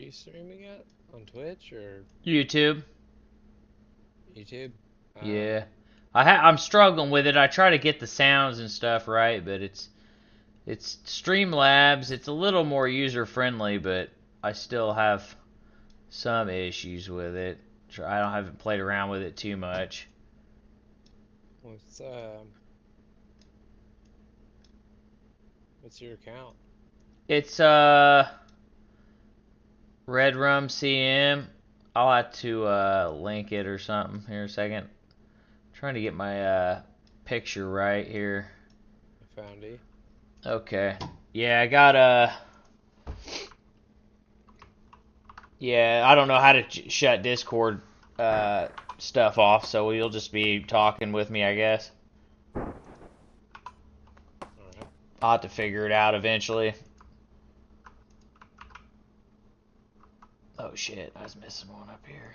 you streaming at? On Twitch or YouTube. YouTube? Ah, Yeah. I'm struggling with it. I try to get the sounds and stuff right, but it's Streamlabs. It's a little more user friendly, but I still have some issues with it. I don't haven't played around with it too much. what's what's your account? It's Red Rum CM. I'll have to link it or something here in a second. I'm trying to get my picture right here. I found you. Okay. Yeah, I got yeah, I don't know how to shut Discord stuff off, so you'll just be talking with me, I guess. Alright. I'll have to figure it out eventually. Oh shit, I was missing one up here.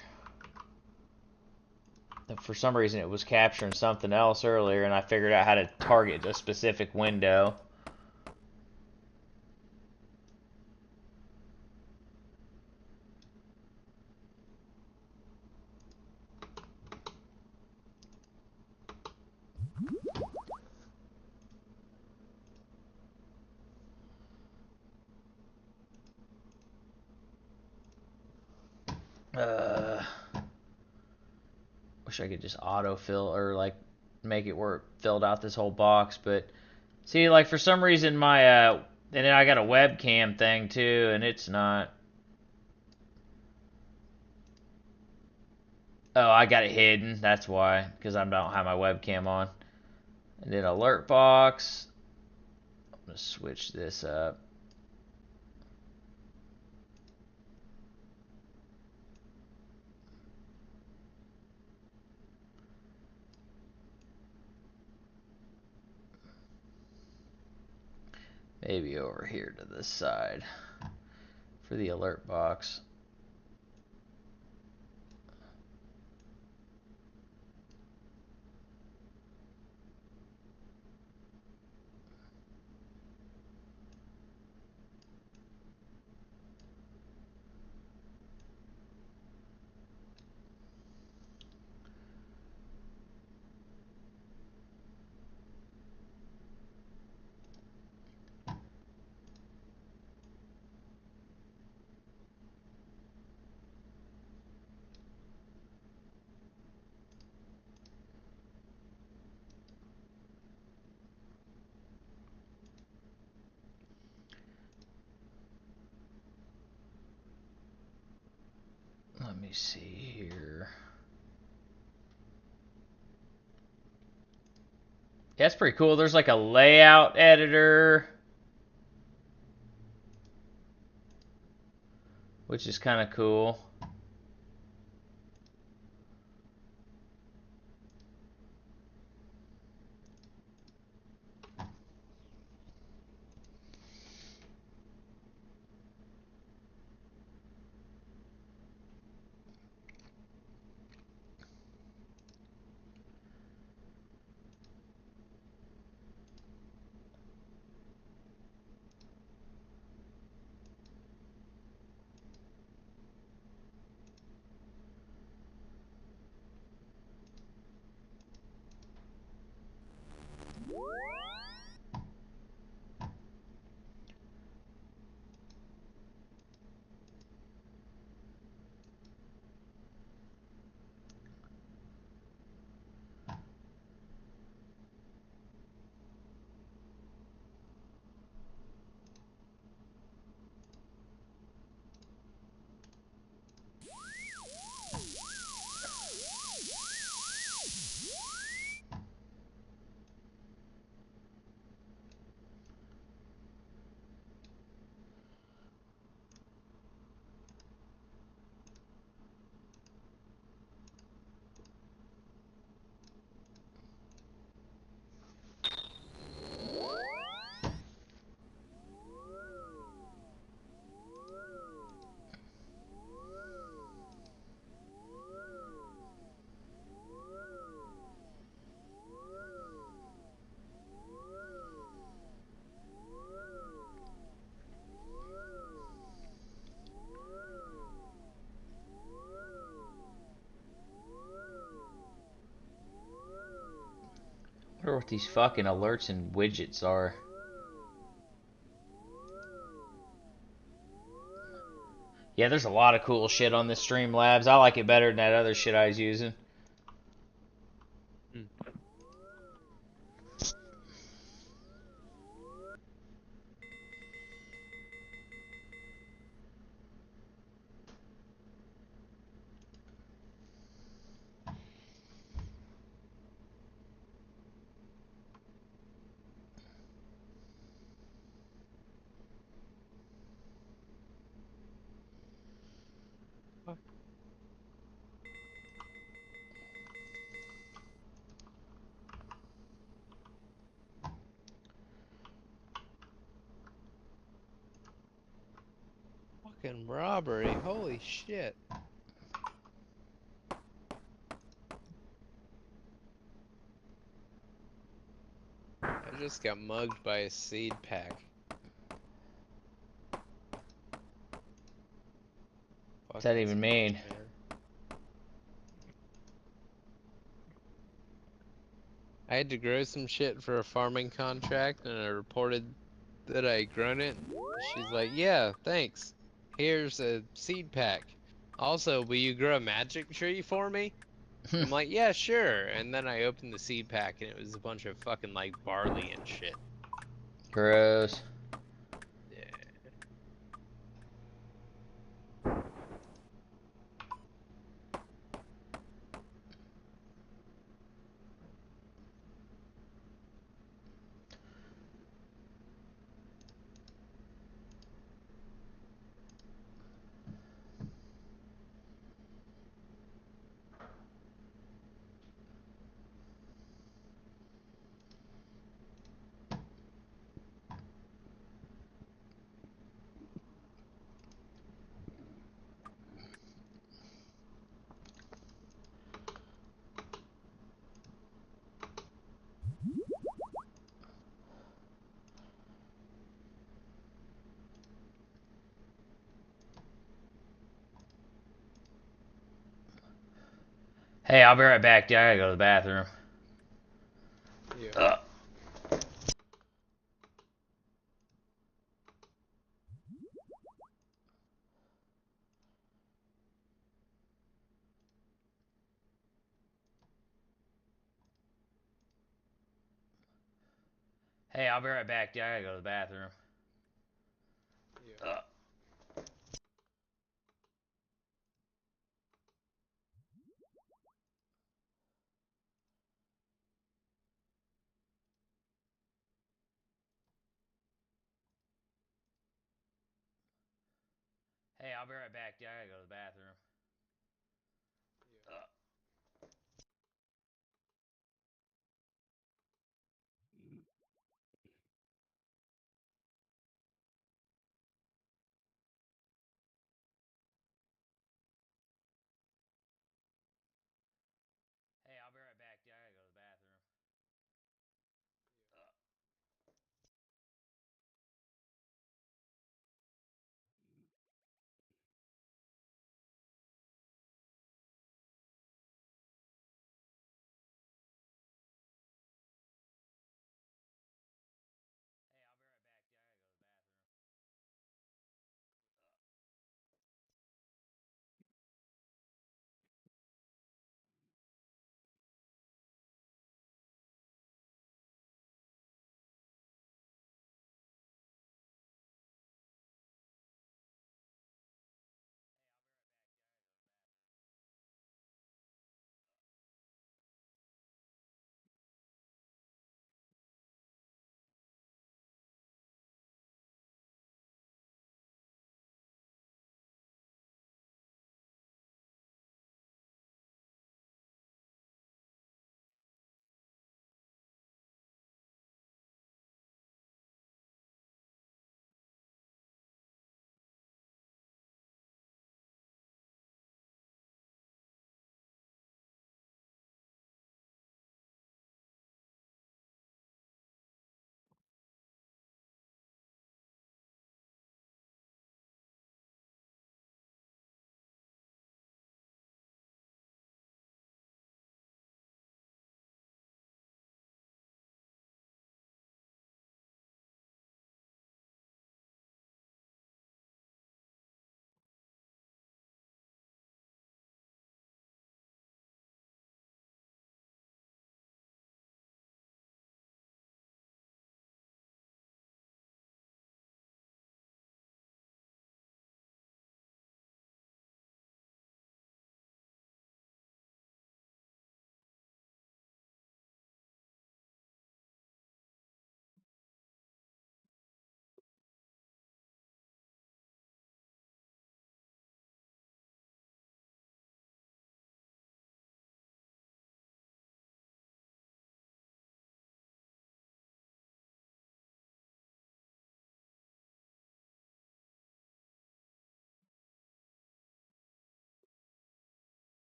For some reason it was capturing something else earlier, and I figured out how to target a specific window. Uh, Wish I could just autofill or like make it where it filled out this whole box, but see, like for some reason my and then I got a webcam thing too, and it's not. Oh, I got it hidden. That's why, because I don't have my webcam on. And then alert box. I'm gonna switch this up. Maybe over here to this side for the alert box. Let me see here. Yeah, that's pretty cool. There's like a layout editor, which is kind of cool. wonder what these fucking alerts and widgets are. Yeah, there's a lot of cool shit on this Streamlabs. I like it better than that other shit I was using. Hmm. Fucking robbery. Holy shit. I just got mugged by a seed pack. What's that Fucking even sketch, mean? man. I had to grow some shit for a farming contract and I reported that I grown it. She's like, yeah, thanks. Here's a seed pack. Also, will you grow a magic tree for me? I'm like, yeah, sure. And then I opened the seed pack and it was a bunch of fucking like barley and shit. Gross. Yeah. Hey, I'll be right back, dude. I gotta go to the bathroom. Yeah. Ugh. Hey, I'll be right back, dude. I gotta go to the bathroom. Yeah. Ugh. Hey, I'll be right back, dude. I gotta go to the bathroom. Ugh. Hey, I'll be right back, dude. I gotta go to the bathroom. Ugh.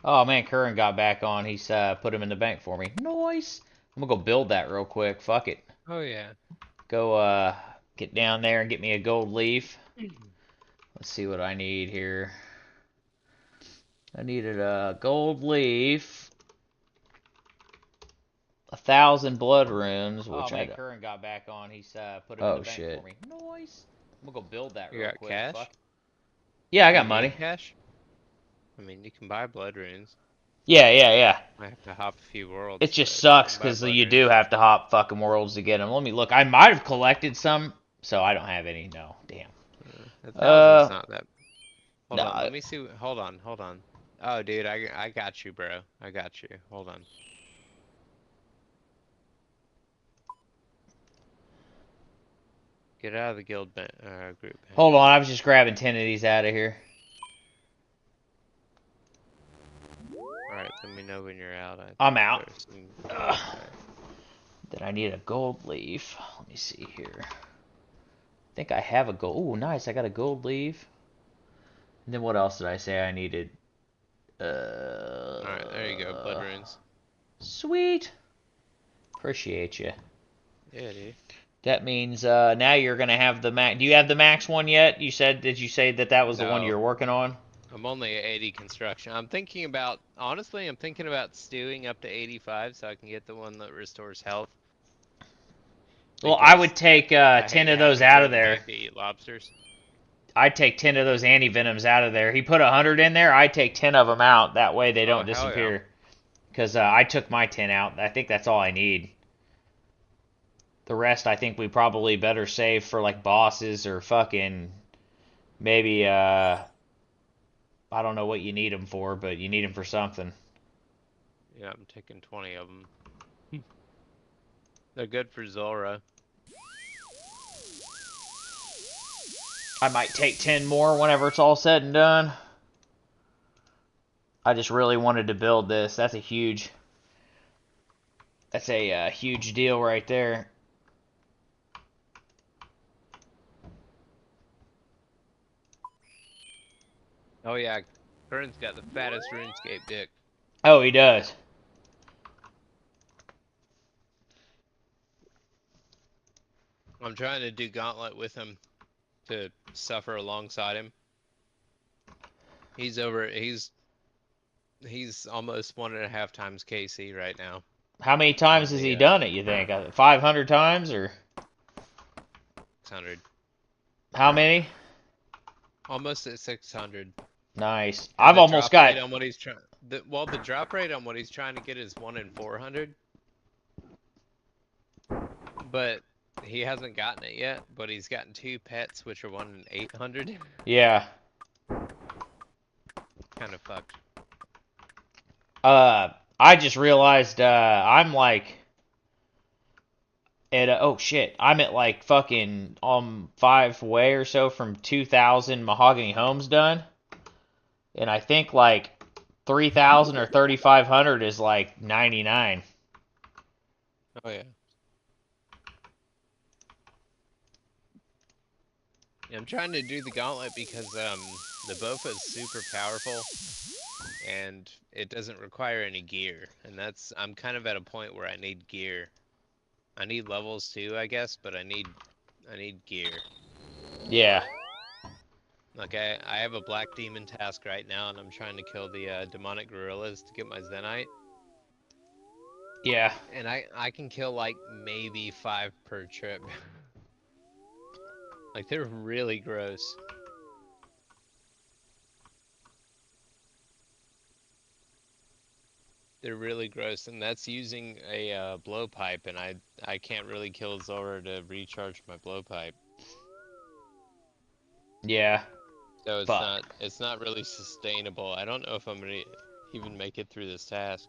Oh man, Curran got back on. He's put him in the bank for me. Nice. I'm gonna go build that real quick. Fuck it. Oh yeah. Go get down there and get me a gold leaf. Let's see what I need here. I needed a gold leaf, 1,000 blood runes, which I don't. Curran got back on. He's put him in the bank for me. Nice. I'm gonna go build that You real got quick. cash? Fuck. Yeah, I You got need money. cash? I mean, you can buy blood runes. Yeah. I have to hop a few worlds. It just But you sucks can buy because blood you do runes. have to hop fucking worlds to get them. Let me look. I might have collected some, so I don't have any. No, damn. 1,000's not that. Hold on, Nah. let me see. Hold on. Oh, dude, I got you, bro. I got you. Hold on. Get out of the group. Hold on, I was just grabbing 10 of these out of here. Alright, let me know when you're out. I'm out. Okay. Then I need a gold leaf. Let me see here. I think I have a gold. Ooh, nice. I got a gold leaf. And then what else did I say I needed? Alright, there you go. Blood runes. Sweet. Appreciate you. Yeah, dude. That means now you're gonna have the max. Do you have the max one yet? Did you say that was the one No. you're working on? I'm only at 80 construction. Honestly, I'm thinking about stewing up to 85 so I can get the one that restores health. Well, I Because would take I 10 hate of those having out to of go there. back to eat lobsters. I'd take 10 of those anti-venoms out of there. He put 100 in there. I'd take 10 of them out. That way they Oh, don't hell yeah. disappear. Because I took my 10 out. I think that's all I need. The rest I think we probably better save for like bosses or fucking maybe I don't know what you need them for, but you need them for something. Yeah, I'm taking 20 of them. They're good for Zora. I might take 10 more whenever it's all said and done. I just really wanted to build this. That's a huge huge deal right there. Oh yeah, Kern's got the fattest RuneScape dick. Oh, he does. I'm trying to do Gauntlet with him to suffer alongside him. He's almost 1.5 times KC right now. How many times has he done it, you think? 500 times or 600. how many? Almost at 600. Nice. And I've almost got on what he's trying. The drop rate on what he's trying to get is 1 in 400. But he hasn't gotten it yet. But he's gotten 2 pets, which are 1 in 800. yeah. Kind of fucked. I just realized I'm like at oh shit, I'm at like fucking 5 away or so from 2,000 mahogany homes done, and I think like 3,000 or 3,500 is like 99. Oh yeah. I'm trying to do the gauntlet because the Bofa is super powerful and it doesn't require any gear, and I'm kind of at a point where I need gear. I need levels too, I guess, but I need gear. Yeah. Like I have a black demon task right now, and I'm trying to kill the demonic gorillas to get my Zenite. Yeah. And I can kill like maybe 5 per trip. Like they're really gross. They're really gross, and that's using a blowpipe, and I can't really kill Zora to recharge my blowpipe. Yeah. So Fuck. it's not really sustainable. I don't know if I'm gonna even make it through this task.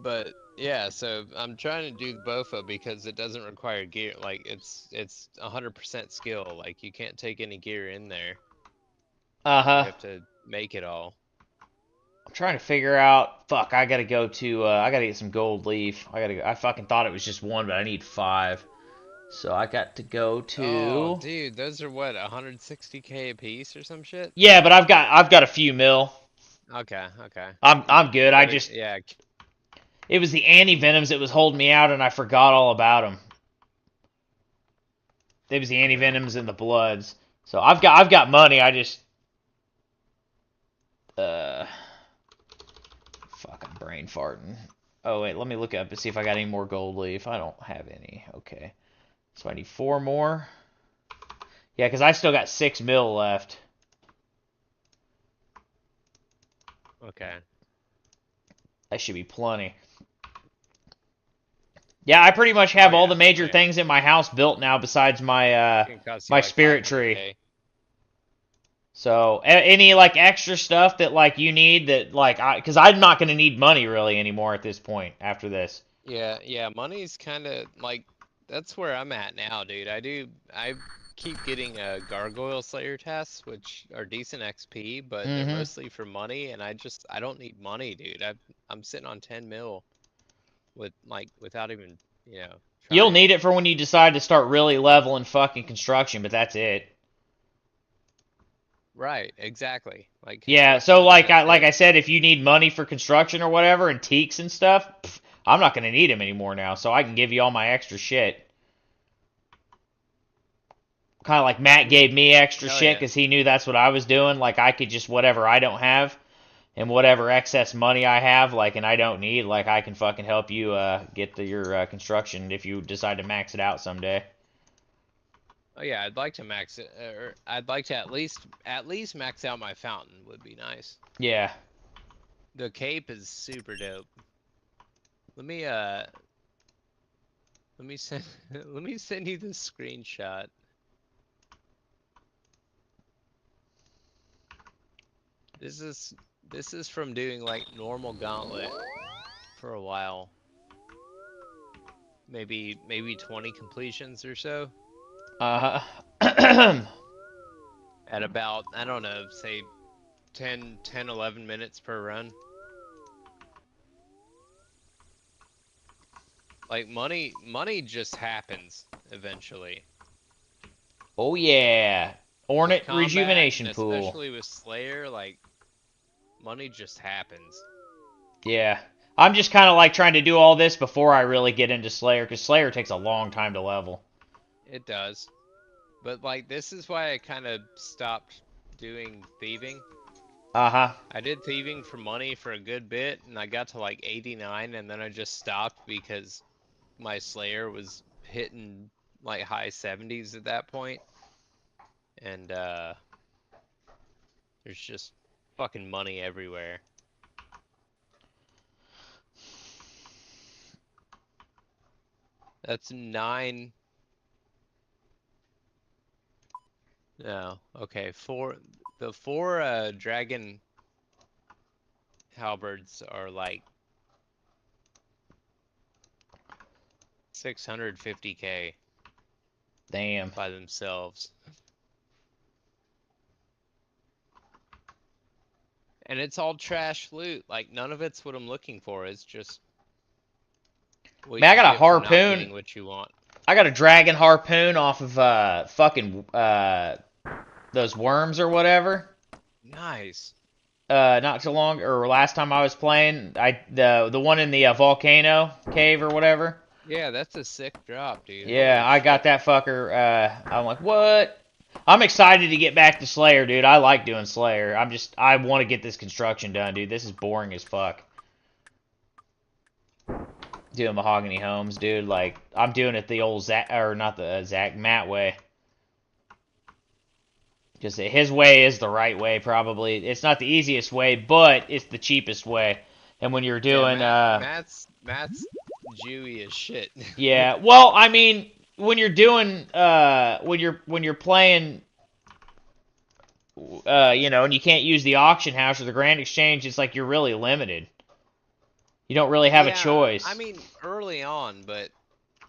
But yeah, so I'm trying to do the Bofa because it doesn't require gear. Like it's 100% skill. Like you can't take any gear in there. You Uh-huh. have to make it all. I'm trying to figure out. Fuck, I gotta go to. I gotta get some gold leaf. I fucking thought it was just 1, but I need 5. So I got to go Oh, to. dude, those are what, 160k a piece or some shit? Yeah, but I've got a few mil. Okay, okay. I'm good. I But just yeah, it was the anti-venoms that was holding me out, and I forgot all about them. It was the yeah. anti-venoms and the bloods. So I've got money. I just uh fuck, I'm brain farting. Oh wait, let me look up and see if I got any more gold leaf. I don't have any. Okay, so I need 4 more. Yeah, because I still got 6 mil left. Okay. That should be plenty. Yeah, I pretty much Oh have all yeah. the Oh major yeah. things in my house built now, besides It can cost you my like spirit tree. 500K. So any like extra stuff that like you need that like because I'm not gonna need money really anymore at this point after this. Yeah, yeah, money's kind of like that's where I'm at now, dude. I keep getting gargoyle slayer tasks, which are decent XP, but they're Mm-hmm. mostly for money, and I don't need money, dude. I'm sitting on 10 mil with like without even, you know, You'll trying. need it for when you decide to start really leveling fucking construction, but that's it. Right, exactly. Like Yeah, so construction, that's like it. I said, if you need money for construction or whatever and teaks and stuff, I'm not gonna need them anymore now, so I can give you all my extra shit. Kind of like Matt gave me extra Hell shit yeah. because he knew that's what I was doing. Like I could just whatever I don't have and whatever excess money I have, like and I don't need, like I can fucking help you get your construction if you decide to max it out someday. Oh yeah, I'd like to max it, or I'd like to at least max out my fountain would be nice. Yeah. The cape is super dope. Let me let me send let me send you the screenshot. This is this is from doing like normal gauntlet for a while. Maybe 20 completions or so Uh at about, I don't know, say 11 minutes per run. Like money just happens eventually. oh yeah. With Ornate combat and rejuvenation pool. especially with Slayer, like money just happens. Yeah. I'm just kind of like trying to do all this before I really get into Slayer because Slayer takes a long time to level. It does. But like this is why I kind of stopped doing thieving. Uh-huh. I did thieving for money for a good bit and I got to like 89 and then I just stopped because my Slayer was hitting like high 70s at that point. And there's just fucking money everywhere. That's 9. No, okay, the 4 dragon halberds are like 650K Damn. by themselves. And it's all trash loot. Like none of it's what I'm looking for. It's just what Man, I you got a get for not harpoon. getting what you want. I got a dragon harpoon off of fucking those worms or whatever. Nice. Not too long or last time I was playing, the one in the volcano cave or whatever. Yeah, that's a sick drop, dude. Yeah, Holy I got shit. that fucker. I'm like, what? I'm excited to get back to Slayer, dude. I like doing Slayer. I want to get this construction done, dude. This is boring as fuck. Doing mahogany homes, dude. Like, I'm doing it the old Zach, or not the Zach, Matt way. Because his way is the right way, probably. It's not the easiest way, but it's the cheapest way. And when you're Yeah, doing, Matt's Jewy as shit. yeah, well, I mean, when you're doing, when you're playing, and you can't use the auction house or the grand exchange, it's like you're really limited. You don't really have a Yeah, I choice. mean early on, but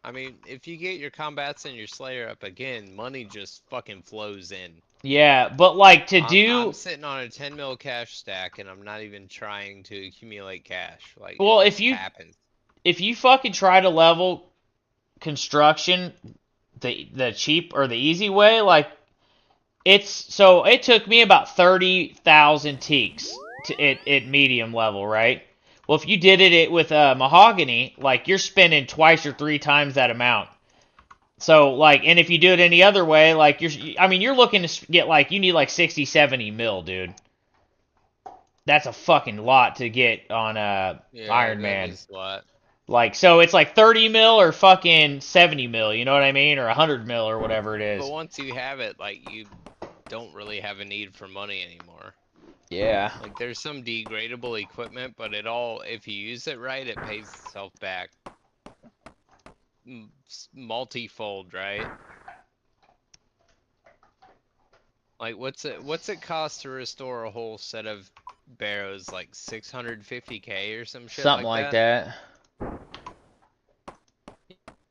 I mean if you get your combats and your Slayer up again, money just fucking flows in. Yeah, but like to I'm do, sitting on a 10 mil cash stack and I'm not even trying to accumulate cash. Like it well, just happens. if you fucking try to level construction the cheap or the easy way, like it took me about 30,000 teaks at medium level, right? Well, if you did it with mahogany, like you're spending twice or three times that amount. So like, and if you do it any other way, like you're looking to get like you need like 60, 70 mil, dude. That's a fucking lot to get on Yeah, Iron that Man. is a lot. Like, so it's like 30 mil or fucking 70 mil, you know what I mean? Or 100 mil or whatever it But is. once you have it, like, you don't really have a need for money anymore. Yeah. Like, there's some degradable equipment, but it all, if you use it right, it pays itself back multifold, right? Like, what's it cost to restore a whole set of barrows? Like 650K or some shit Something like like that? that.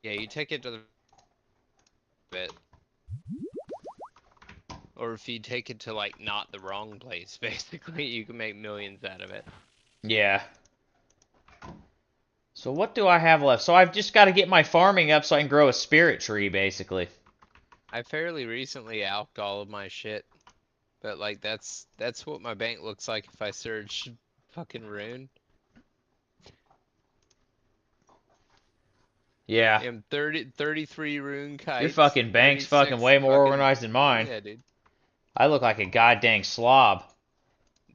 Yeah, you take it to the bit. Or if you take it to, like, not the wrong place, basically, you can make millions out of it. Yeah. So what do I have left? So I've just got to get my farming up so I can grow a spirit tree, basically. I fairly recently alked all of my shit, but, like, that's what my bank looks like if I search fucking rune. Yeah. I'm 33 rune Your kites, fucking bank's fucking 36 way more fucking, organized than mine. yeah, dude. I look like a goddamn slob.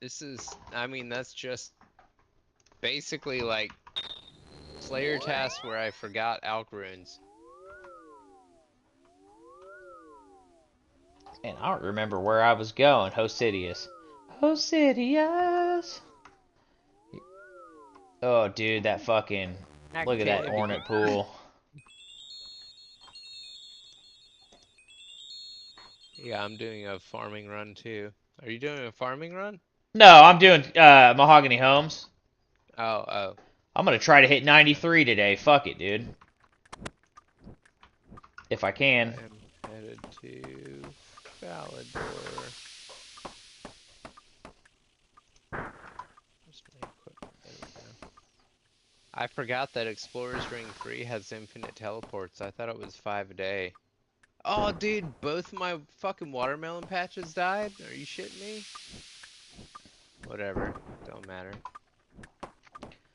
This is, I mean, that's just basically like Slayer task where I forgot alk runes. And I don't remember where I was going. Hosidius. Hosidius! Oh, dude, that fucking... Look at that Activity. ornate pool. Yeah, I'm doing a farming run too. Are you doing a farming run? No, I'm doing Mahogany Homes. Oh, oh. I'm gonna try to hit 93 today. Fuck it, dude. If I I can. am headed to Valador. Where's my equipment? There we go. I forgot that Explorer's Ring 3 has infinite teleports. I thought it was 5 a day. Oh, dude, both my fucking watermelon patches died? Are you shitting me? Whatever. Don't matter.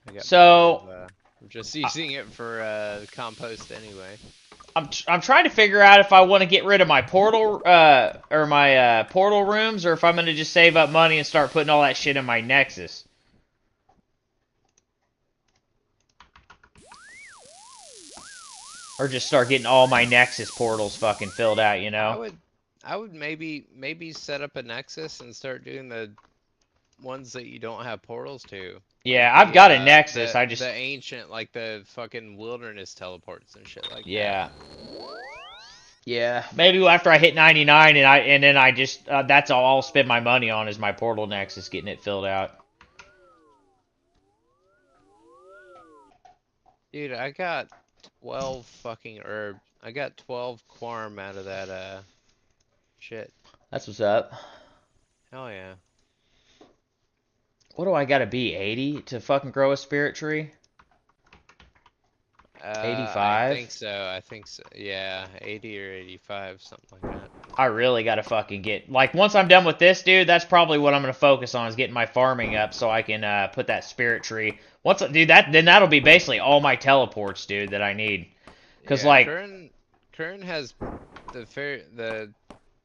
I got So, plenty of, I'm just using it for compost anyway. I'm trying to figure out if I want to get rid of my portal or my portal rooms, or if I'm gonna just save up money and start putting all that shit in my Nexus. Or just start getting all my Nexus portals fucking filled out, you know? I would maybe set up a Nexus and start doing the ones that you don't have portals to. Yeah, Like I've got a Nexus. I just the ancient, like the fucking wilderness teleports and shit like yeah. that. Yeah, maybe after I hit 99 and then I just that's all I'll spend my money on is my portal Nexus, getting it filled out. Dude, I got 12 fucking herb. I got 12 quarm out of that shit. That's what's up. Hell yeah. What do I gotta be, 80 to fucking grow a spirit tree? I 85? think so. I think so. Yeah, 80 or 85, something like that. I really gotta fucking get, like, once I'm done with this, dude, that's probably what I'm gonna focus on, is getting my farming up so I can put that spirit tree. Once, dude, then that'll be basically all my teleports, dude, that I need. Cause, Yeah, like, Kern has the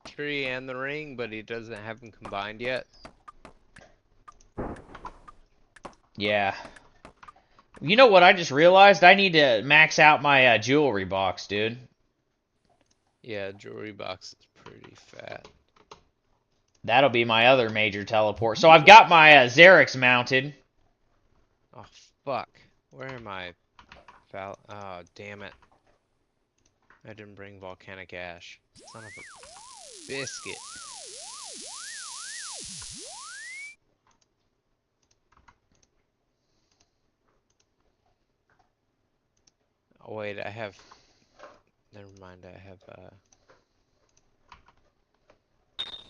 tree and the ring, but he doesn't have them combined yet. yeah. You know what I just realized? I need to max out my jewelry box, dude. Yeah, jewelry box is pretty fat. That'll be my other major teleport. So I've got my Xerix mounted. Oh, fuck. Where am I? Oh, damn it. I didn't bring volcanic ash. Son of a biscuit. Oh, wait, I have... Never mind, I have,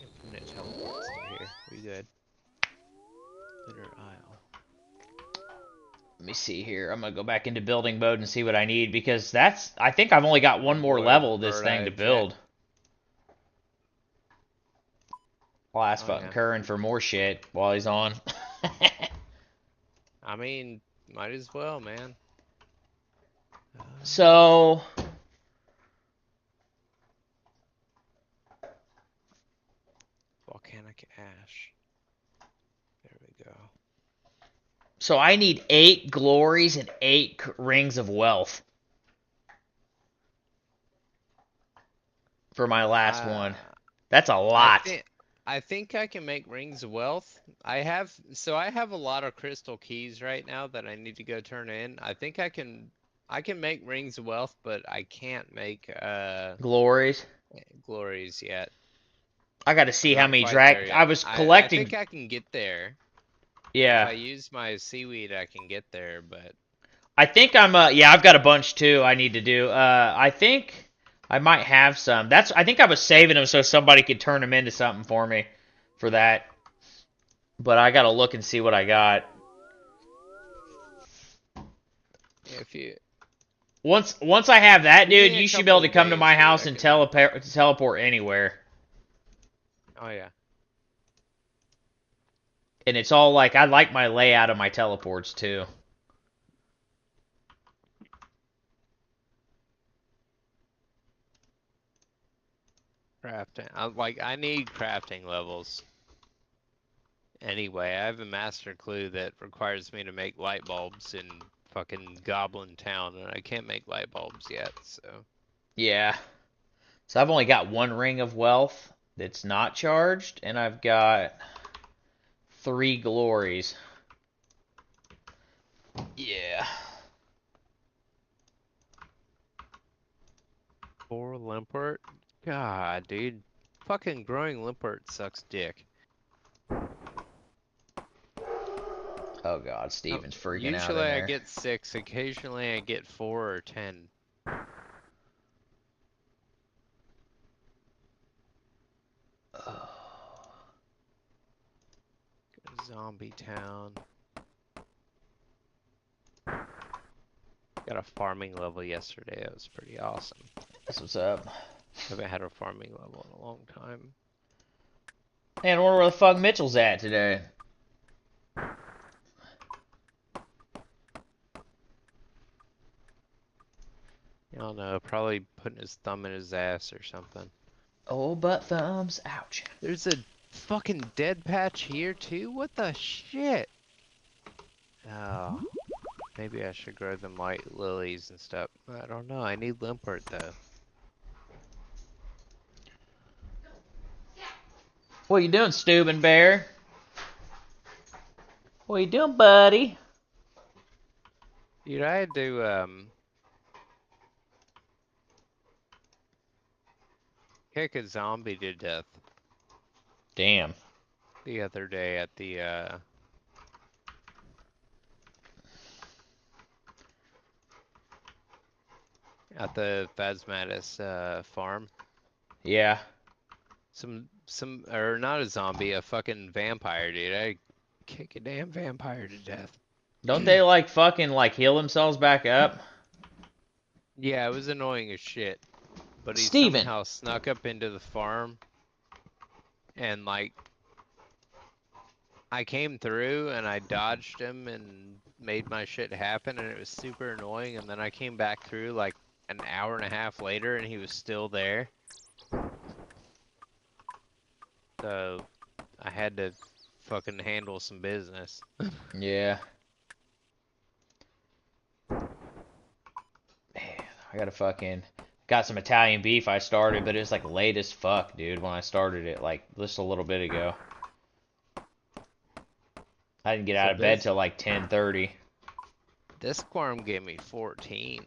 infinite teleports in here. We good. Litter Isle. Let me see here. I'm gonna go back into building mode and see what I need, because I think I've only got one more Boy, level of this bird thing eye to jet. build. I'll ask Oh, fucking yeah. Curran for more shit while he's on. I mean, might as well, man. So, Volcanic ash. There we go. so I need 8 glories and 8 rings of wealth for my last Uh, one. That's a I lot. think I think I can make rings of wealth. I have a lot of crystal keys right now that I need to go turn in. I can make rings of wealth, but I can't make Glories. glories yet. I got to I'm see how not many quite there drag. I yet. was I collecting. think I can get there. If Yeah. I use my seaweed, I can get there, but I think I'm yeah, I've got a bunch too I need to do. I think I might have some. I think I was saving them so somebody could turn them into something for me for that. But I got to look and see what I got. if you Once I have that, give dude, me a you should be able couple to of come to days, my dude, house I and can. teleport anywhere. Oh yeah. And it's all like I like my layout of my teleports too. Crafting. I need crafting levels. Anyway, I have a master clue that requires me to make light bulbs in fucking Goblin Town, and I can't make light bulbs yet, so. Yeah. So I've only got 1 ring of wealth that's not charged, and I've got 3 glories. Yeah. 4 limpert? God, dude. Fucking growing limpert sucks dick. Oh god, Steven's freaking out Usually in I there. get 6, occasionally I get 4 or 10. Zombie Town. Got a farming level yesterday. That was pretty awesome. That's what's up. Haven't had a farming level in a long time. Man, I wonder where the fuck Mitchell's at today. I don't know, probably putting his thumb in his ass or something. Oh, butt thumbs. Ouch. There's a fucking dead patch here too? What the shit? Oh, maybe I should grow them white lilies and stuff. I don't know, I need limpert though. What you doing, Steuben Bear? What you doing, buddy? Dude, I had to, kick a zombie to death Damn. the other day at the Phasmatis, farm. Yeah. Or not a zombie, a fucking vampire, dude. I kick a damn vampire to death. Don't they like fucking like heal themselves back up? Yeah, it was annoying as shit. But he Steven. somehow snuck up into the farm and like I came through and I dodged him and made my shit happen and it was super annoying and then I came back through like an hour and a half later and he was still there. So I had to fucking handle some business. Yeah. Man, I gotta fucking got some Italian beef I started, but it was like late as fuck, dude, when I started it, like just a little bit ago. I didn't get So out of bed till like 10:30. this squirm gave me 14.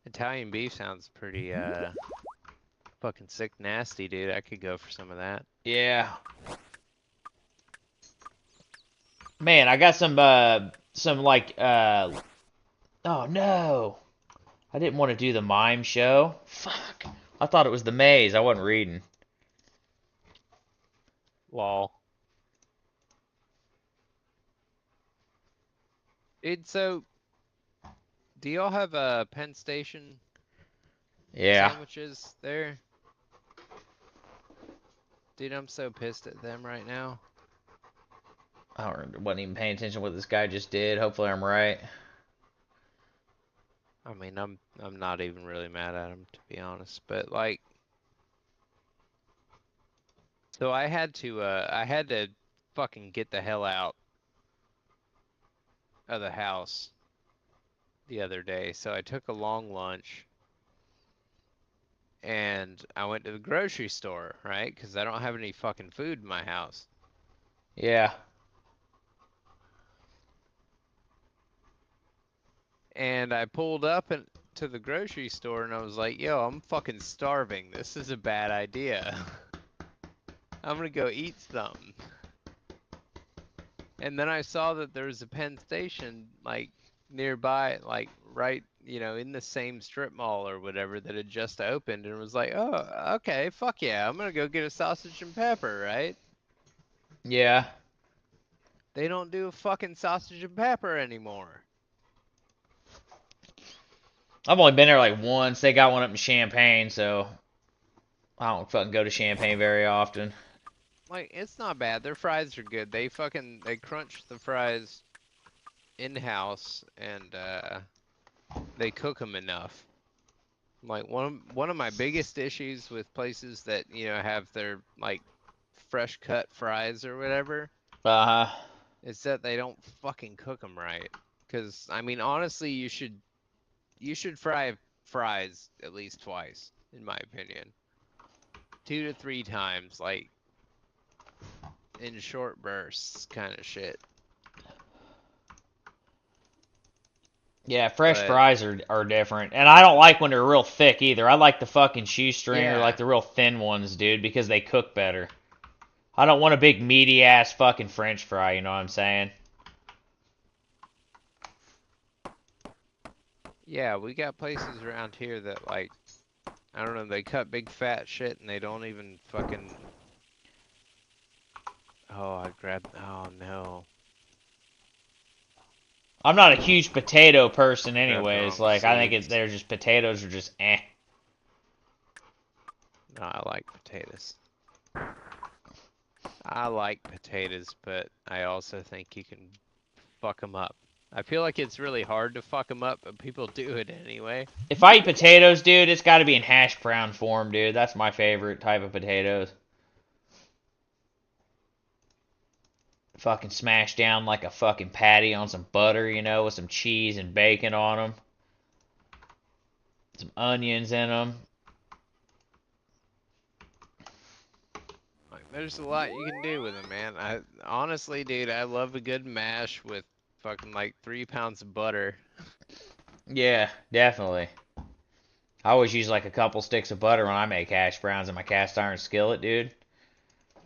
Italian beef sounds pretty fucking sick nasty, dude. I could go for some of that. Yeah. Man, I got some like oh no. I didn't want to do the mime show. Fuck. I thought it was the maze. I wasn't reading. Lol. So do y'all have a Penn Station Yeah. sandwiches there? Dude, I'm so pissed at them right now. wasn't even paying attention to what this guy just did. Hopefully I'm right. I mean, I'm not even really mad at him, to be honest. But like, so I had to fucking get the hell out of the house the other day. So I took a long lunch and I went to the grocery store, right? Because I don't have any fucking food in my house. Yeah. And I pulled up to the grocery store and I was like, yo, I'm fucking starving. This is a bad idea. I'm gonna go eat something. And then I saw that there was a Penn Station like nearby, like right, in the same strip mall or whatever that had just opened, and was like, oh, okay, fuck yeah, I'm gonna go get a sausage and pepper, right? Yeah. They don't do a fucking sausage and pepper anymore. I've only been there like once. They got one up in Champaign, so I don't fucking go to Champaign very often. Like, it's not bad. Their fries are good. They crunch the fries in-house and they cook them enough. Like one of my biggest issues with places that, have their like fresh cut fries or whatever Uh-huh. is that they don't fucking cook them right. 'Cause I mean, honestly, you should fry fries at least twice, in my opinion. 2 to 3 times, like in short bursts kind of shit. Yeah, fresh But fries are different. And I don't like when they're real thick either. I like the fucking shoestring or like yeah. the real thin ones, dude, because they cook better. I don't want a big meaty ass fucking French fry, you know what I'm saying? Yeah, we got places around here that like, I don't know, they cut big fat shit and they don't even fucking. Oh no. I'm not a huge potato person Grabbed the anyways. wrong Like I think seeds. they're just potatoes are just eh. No, I like potatoes. I like potatoes, but I also think you can fuck them up. I feel like it's really hard to fuck them up, but people do it anyway. If I eat potatoes, dude, it's got to be in hash brown form, dude. That's my favorite type of potatoes. Fucking smash down like a fucking patty on some butter, you know, with some cheese and bacon on them. Some onions in them. Like, there's a lot you can do with them, man. I honestly, dude, I love a good mash with fucking like 3 pounds of butter. Yeah, definitely. I always use like a couple sticks of butter when I make hash browns in my cast iron skillet, dude.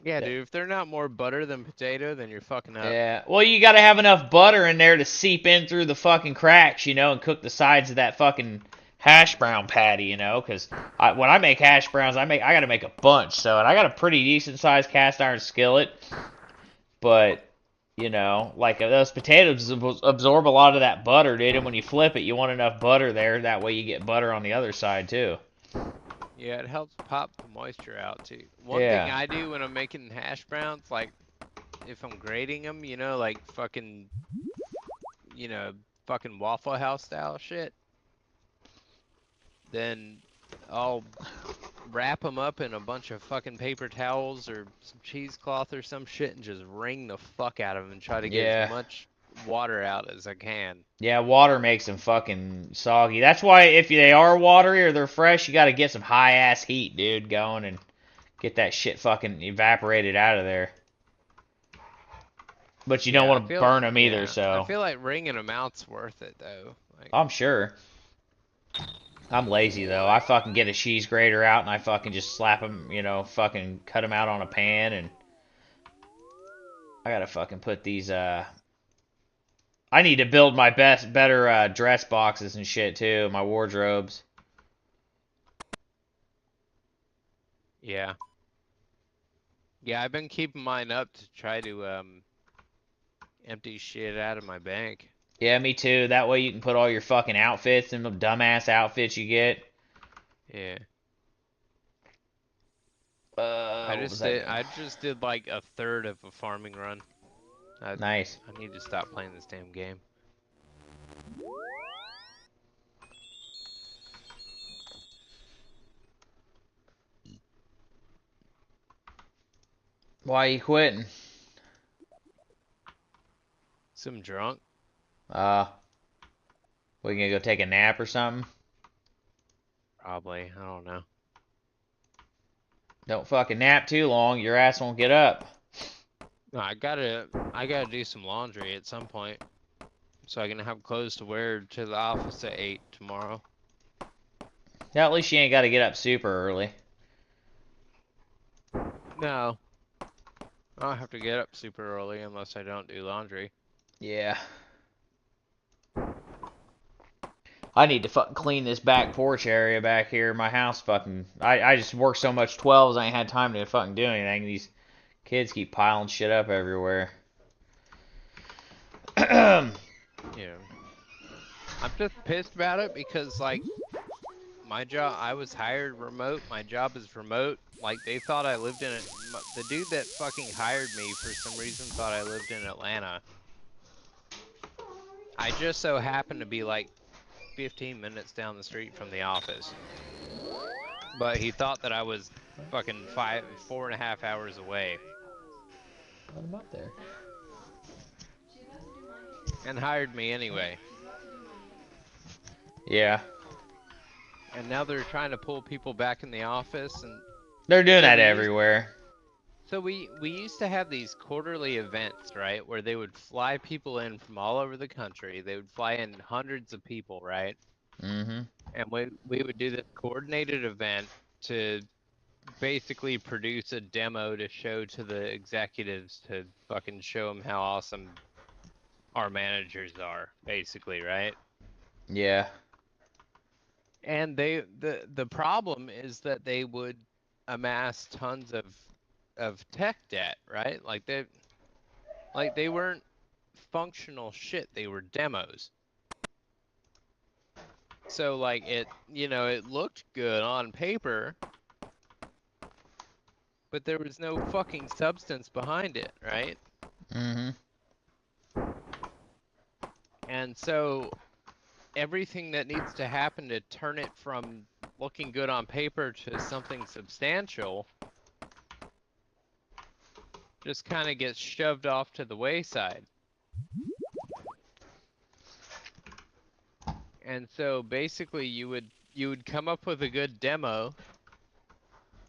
Yeah, dude, if they're not more butter than potato, then you're fucking up. Yeah, well, you gotta have enough butter in there to seep in through the fucking cracks, you know, and cook the sides of that fucking hash brown patty, you know, because when I make hash browns, I gotta make a bunch, so, and I got a pretty decent sized cast iron skillet, but, you know, like those potatoes absorb a lot of that butter, dude, and when you flip it, you want enough butter there, that way you get butter on the other side, too. Yeah, it helps pop the moisture out too. One thing Yeah. I do when I'm making hash browns, like if I'm grating them, like fucking, fucking Waffle House style shit, then I'll wrap them up in a bunch of fucking paper towels or some cheesecloth or some shit and just wring the fuck out of them and try to get as Yeah. much water out as I can. Yeah, water makes them fucking soggy. That's why if they are watery or they're fresh, you gotta get some high ass heat, dude, going and get that shit fucking evaporated out of there. But you don't Yeah, want to burn them either, I so feel like wringing them out's worth it though. Like, I'm sure. I'm lazy though. I fucking get a cheese grater out and I fucking just slap them, you know, fucking cut them out on a pan and I gotta fucking put these I need to build my better dress boxes and shit too, my wardrobes. yeah. Yeah, I've been keeping mine up to try to empty shit out of my bank. Yeah, me too. That way you can put all your fucking outfits and the dumbass outfits you get. Yeah. What was I doing? I just did like a third of a farming run. Nice. I need to stop playing this damn game. Why you quitting? Some drunk? We gonna go take a nap or something? Probably. I don't know. Don't fucking nap too long, your ass won't get up. No, I gotta do some laundry at some point, so I can have clothes to wear to the office at 8 tomorrow. Yeah, at least you ain't gotta get up super early. No, I don't have to get up super early unless I don't do laundry. Yeah. I need to fucking clean this back porch area back here. My house fucking... I just work so much 12s, I ain't had time to fucking do anything. These kids keep piling shit up everywhere. Yeah. I'm just pissed about it because, like, my job, I was hired remote. My job is remote. Like, they thought I lived in it. The dude that fucking hired me for some reason thought I lived in Atlanta. I just so happened to be like 15 minutes down the street from the office. But he thought that I was fucking 4.5 hours away. Let him up there. And hired me anyway. Yeah. And now they're trying to pull people back in the office, and They're doing so that everywhere. we used to have these quarterly events, right, where they would fly people in from all over the country. They would fly in hundreds of people, right? Mm-hmm. And we would do this coordinated event to basically produce a demo to show to the executives to fucking show them how awesome our managers are, basically, right? Yeah. And the problem is that they would amass tons of tech debt, right? Like they weren't functional shit, they were demos. So like it looked good on paper, but there was no fucking substance behind it, right? Mm-hmm. And so everything that needs to happen to turn it from looking good on paper to something substantial just kind of gets shoved off to the wayside. And so basically you would come up with a good demo,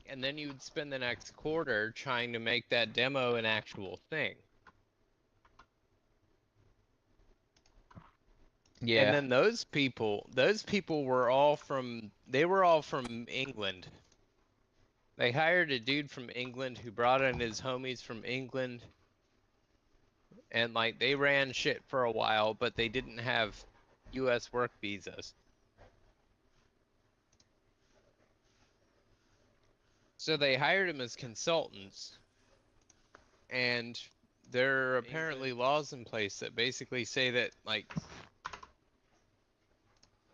and then you would spend the next quarter trying to make that demo an actual thing. Yeah. And then those people were all from England. They hired a dude from England who brought in his homies from England. And like they ran shit for a while, but they didn't have US work visas. So they hired him as consultants. And there are apparently laws in place that basically say that like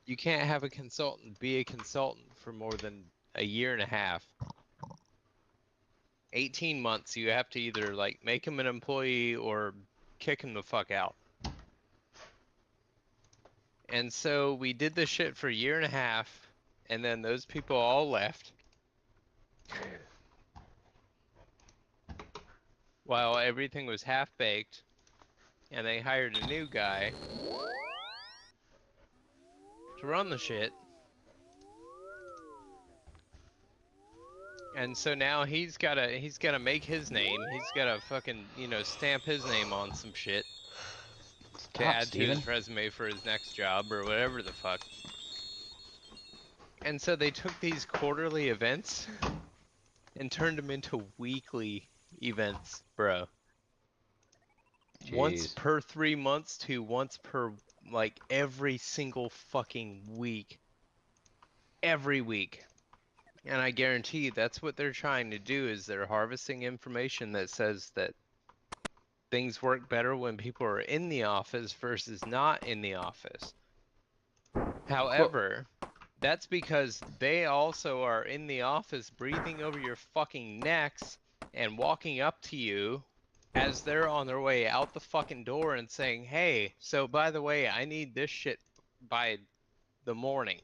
you can't have a consultant be a consultant for more than a year and a half. 18 months, you have to either like make him an employee or kick him the fuck out. And so we did this shit for a year and a half, and then those people all left. While everything was half-baked, and they hired a new guy to run the shit. And so now he's gotta make his name. He's gotta fucking, stamp his name on some shit to add to his resume for his next job or whatever the fuck. And so they took these quarterly events and turned them into weekly events, bro. Jeez. Once per 3 months to once per, like, every single fucking week. Every week. And I guarantee that's what they're trying to do, is they're harvesting information that says that things work better when people are in the office versus not in the office. However, that's because they also are in the office breathing over your fucking necks and walking up to you as they're on their way out the fucking door and saying, hey, so by the way, I need this shit by the morning.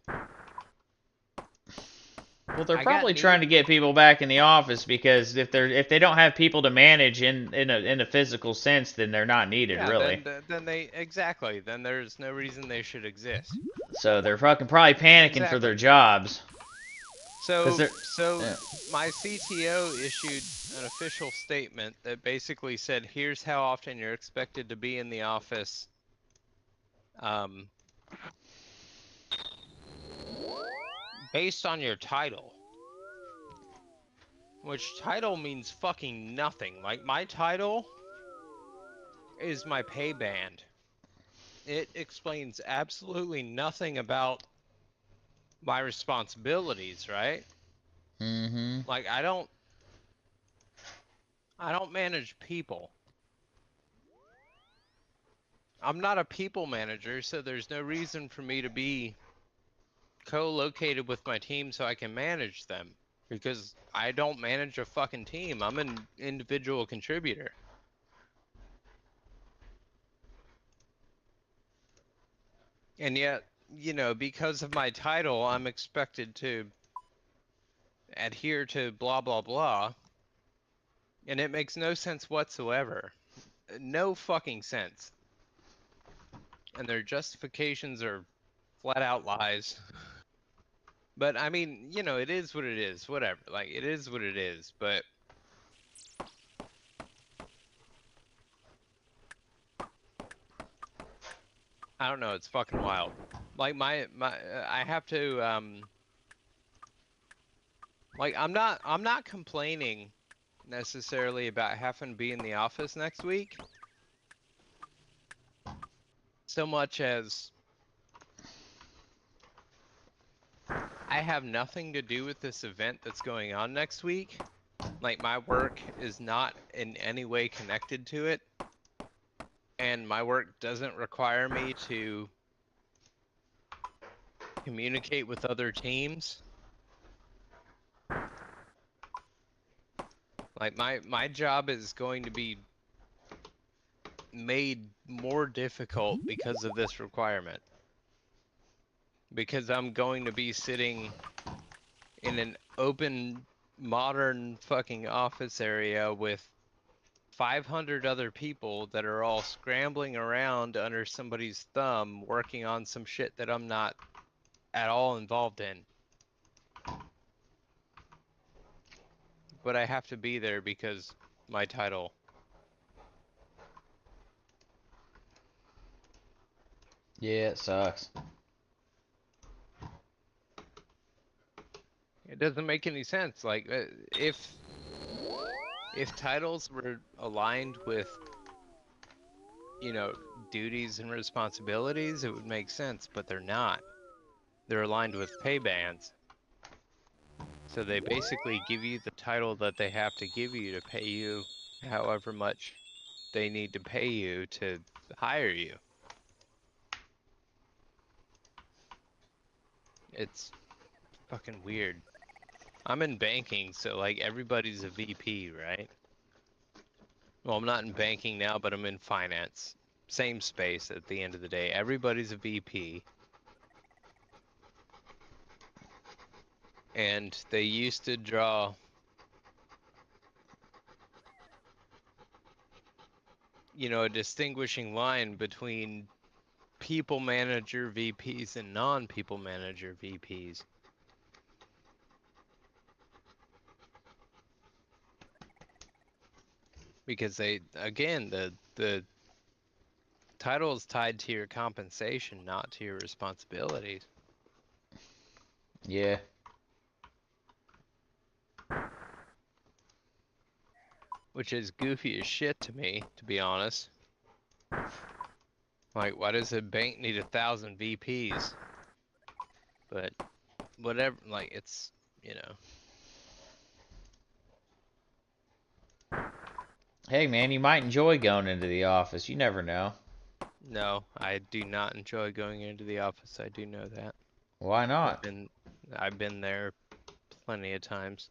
Well, they're probably trying to get people back in the office because if they don't have people to manage in a physical sense, then they're not needed, Yeah, really. then there's no reason they should exist. So they're fucking probably panicking for their jobs. So yeah. my CTO issued an official statement that basically said, here's how often you're expected to be in the office. Based on your title. Which title means fucking nothing. Like, my title is my pay band. It explains absolutely nothing about my responsibilities, right? Mm-hmm. Like, I don't manage people. I'm not a people manager, so there's no reason for me to be co-located with my team so I can manage them. Because I don't manage a fucking team. I'm an individual contributor. And yet, you know, because of my title, I'm expected to adhere to blah, blah, blah. And it makes no sense whatsoever. No fucking sense. And their justifications are flat out lies. But I mean, you know, it is what it is. Whatever. Like, it is what it is. But I don't know. It's fucking wild. Like I have to like I'm not complaining necessarily about having to be in the office next week, so much as I have nothing to do with this event that's going on next week. Like, my work is not in any way connected to it, and my work doesn't require me to communicate with other teams. Like, my job is going to be made more difficult because of this requirement. Because I'm going to be sitting in an open, modern fucking office area with 500 other people that are all scrambling around under somebody's thumb working on some shit that I'm not at all involved in. But I have to be there because my title. Yeah, it sucks. It doesn't make any sense. Like, if titles were aligned with, you know, duties and responsibilities, it would make sense, but they're not. They're aligned with pay bands. So they basically give you the title that they have to give you to pay you however much they need to pay you to hire you. It's fucking weird. I'm in banking, so like everybody's a VP, right? Well, I'm not in banking now, but I'm in finance. Same space at the end of the day. Everybody's a VP. And they used to draw a distinguishing line between people manager VPs and non-people manager VPs. Because again, the title is tied to your compensation, not to your responsibilities. Yeah. Which is goofy as shit to me, to be honest. Like, why does a bank need 1,000 VPs? But whatever, like, it's, Hey, man, you might enjoy going into the office. You never know. No, I do not enjoy going into the office. I do know that. Why I've not? been there plenty of times.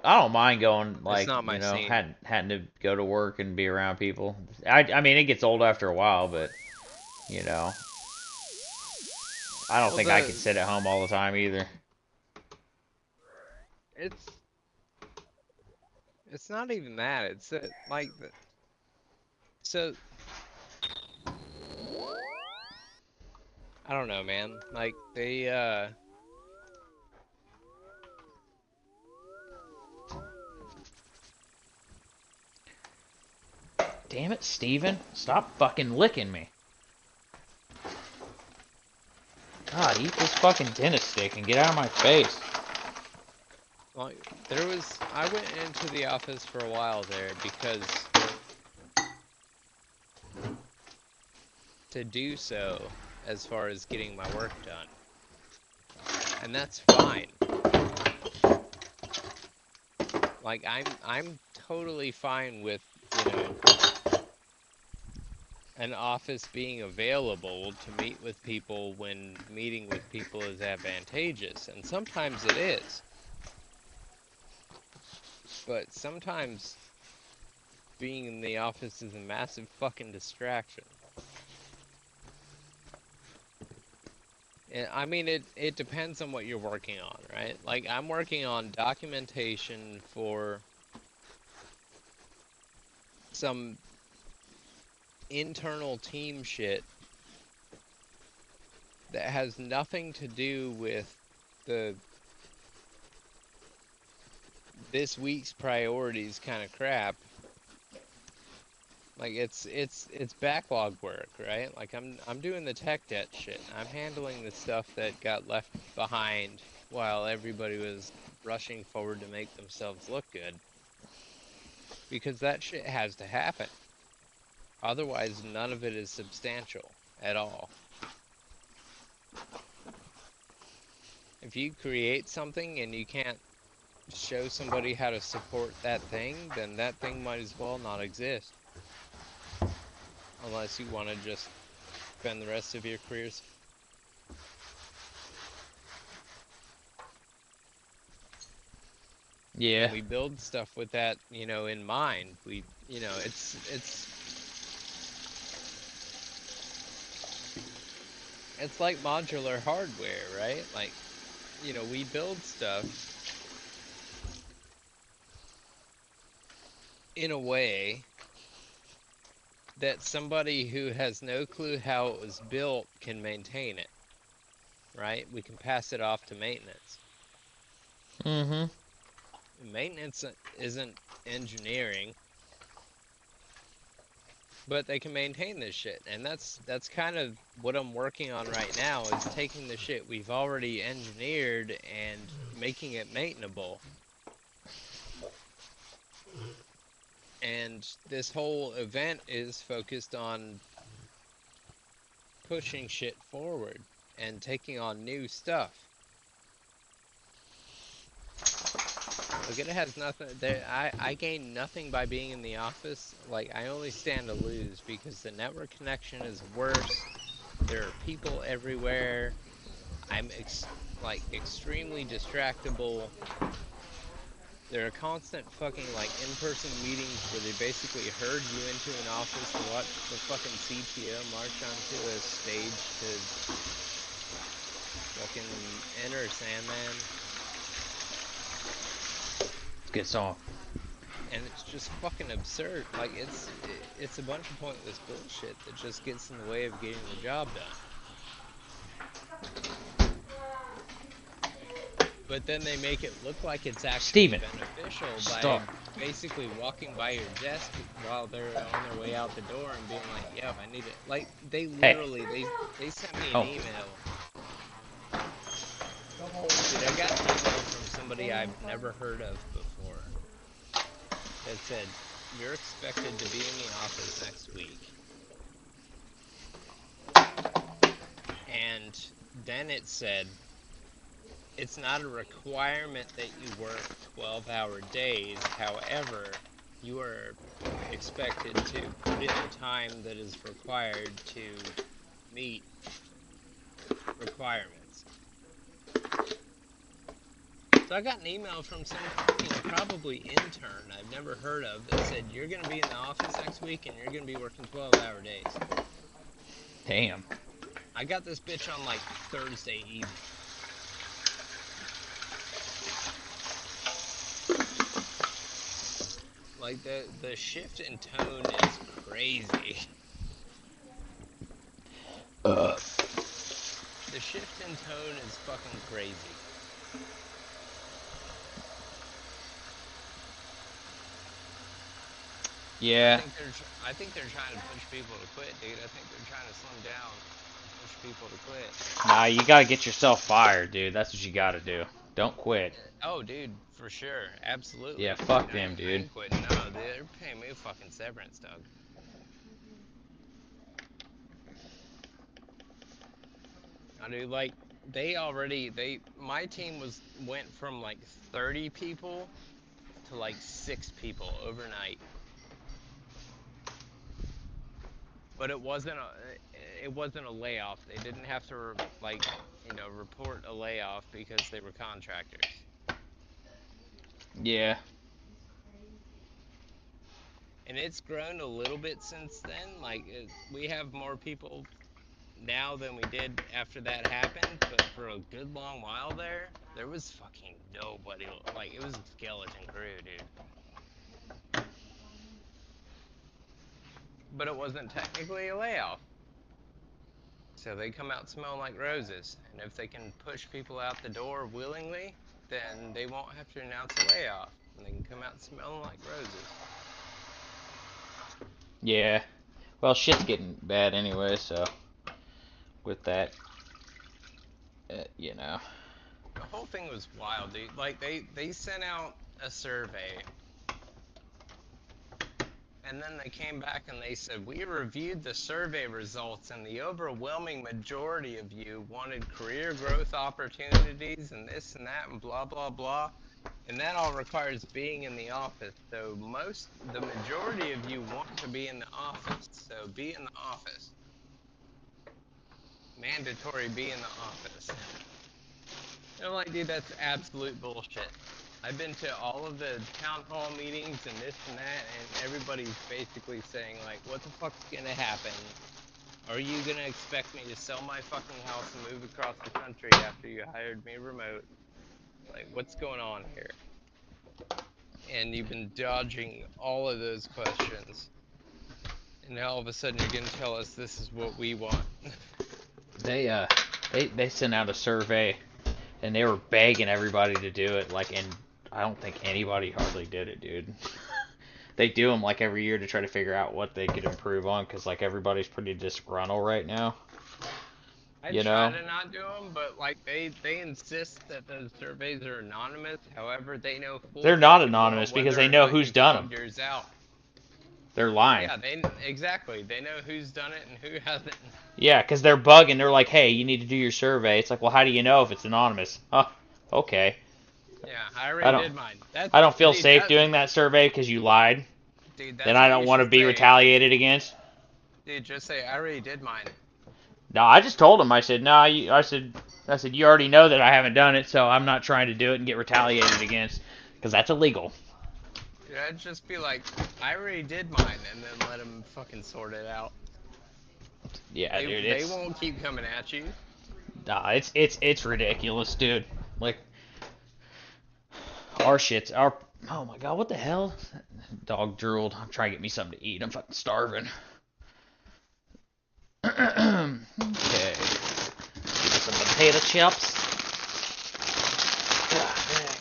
I don't mind going, It's like, not my scene. having to go to work and be around people. I mean it gets old after a while, but you know, I don't Well, think I could sit at home all the time either. it's it's not even that. It's like so I don't know, man. Like Damn it, Steven. Stop fucking licking me. God, eat this fucking dentist stick and get out of my face. like I went into the office for a while there because to do so as far as getting my work done. And that's fine. Like I'm totally fine with, you know, an office being available to meet with people when meeting with people is advantageous, and sometimes it is. But sometimes being in the office is a massive fucking distraction. And I mean, it depends on what you're working on, right? Like I'm working on documentation for some internal team shit that has nothing to do with the this week's priorities kind of crap. Like it's backlog work, right? Like I'm doing the tech debt shit. I'm handling the stuff that got left behind while everybody was rushing forward to make themselves look good. Because that shit has to happen. Otherwise, none of it is substantial at all. If you create something and you can't show somebody how to support that thing, then that thing might as well not exist. Unless you want to just spend the rest of your careers. Yeah. And we build stuff with that, you know, in mind. We, you know, it's like modular hardware, right? Like, you know, we build stuff in a way that somebody who has no clue how it was built can maintain it, right? We can pass it off to maintenance. Mm-hmm. Maintenance isn't engineering, but they can maintain this shit. And that's kind of what I'm working on right now, is taking the shit we've already engineered and making it maintainable. And this whole event is focused on pushing shit forward and taking on new stuff. Look, it has nothing there. I gain nothing by being in the office. Like, I only stand to lose because the network connection is worse. There are people everywhere. I'm like extremely distractible. There are constant fucking like in-person meetings where they basically herd you into an office to watch the fucking CTO march onto a stage to fucking enter Sandman. It's a good song. And it's just fucking absurd. Like it's a bunch of pointless bullshit that just gets in the way of getting the job done. But then they make it look like it's actually Steven, beneficial by stop. basically walking by your desk while they're on their way out the door and being like, "Yo, I need it." Like they Hey. literally they sent me an Oh. email. Dude, I got an email from somebody I've never heard of before that said, "You're expected to be in the office next week." And then it said, it's not a requirement that you work 12-hour days. However, you are expected to put in the time that is required to meet requirements. So I got an email from some fucking probably intern I've never heard of that said you're gonna be in the office next week and you're gonna be working 12-hour days. Damn. I got this bitch on like Thursday evening. Like the shift in tone is crazy. Uh. The shift in tone is fucking crazy. Yeah. I think they're trying to push people to quit, dude. I think they're trying to slim down and push people to quit. Nah, you gotta get yourself fired, dude. That's what you gotta do. Don't quit. Oh, dude, for sure, absolutely. Yeah, fuck Dude, them, I dude. ain't quitting. No, they're paying me a fucking severance, Doug. I do like my team went from like 30 people to like 6 people overnight. But it wasn't a layoff. They didn't have to like, report a layoff because they were contractors. Yeah. And it's grown a little bit since then. Like we have more people now than we did after that happened, but for a good long while there was fucking nobody. Like it was a skeleton crew, dude. But it wasn't technically a layoff. So they come out smelling like roses. And if they can push people out the door willingly, then they won't have to announce a layoff. And they can come out smelling like roses. Yeah. Well, shit's getting bad anyway, so with that, you know. The whole thing was wild, dude. Like they sent out a survey. And then they came back and they said, we reviewed the survey results and the overwhelming majority of you wanted career growth opportunities and this and that and blah, blah, blah. And that all requires being in the office. So the majority of you want to be in the office. So be in the office. Mandatory be in the office. And I'm like, dude, that's absolute bullshit. I've been to all of the town hall meetings and this and that, and everybody's basically saying, like, what the fuck's gonna happen? Are you gonna expect me to sell my fucking house and move across the country after you hired me remote? Like, what's going on here? And you've been dodging all of those questions. And now all of a sudden you're gonna tell us this is what we want. They sent out a survey, and they were begging everybody to do it, like, and I don't think anybody hardly did it, dude. They do them like every year to try to figure out what they could improve on, because like everybody's pretty disgruntled right now. I You try know? to not do them, but like they insist that those surveys are anonymous. However, they know full They're not fucking anonymous well because whether they or know not who's you've done logged them. yours out. They're lying. Yeah, exactly. They know who's done it and who hasn't. Yeah, because they're bugging. They're like, hey, you need to do your survey. It's like, well, how do you know if it's anonymous? Oh, okay. Yeah, I I already don't. did mine. That's I don't feel dude, safe doing that survey because you lied. dude, Then that's I what don't you want to should be say. retaliated against. Dude, just say I already did mine. No, I just told him. I said, no. I said, you already know that I haven't done it, so I'm not trying to do it and get retaliated against, because that's illegal. Dude, I'd just be like, I already did mine, and then let them fucking sort it out. Yeah, dude. They won't keep coming at you. Nah, it's ridiculous, dude. Like, our. Oh my god, what the hell? Dog drooled. I'm trying to get me something to eat. I'm fucking starving. Okay. Some potato chips. God dang.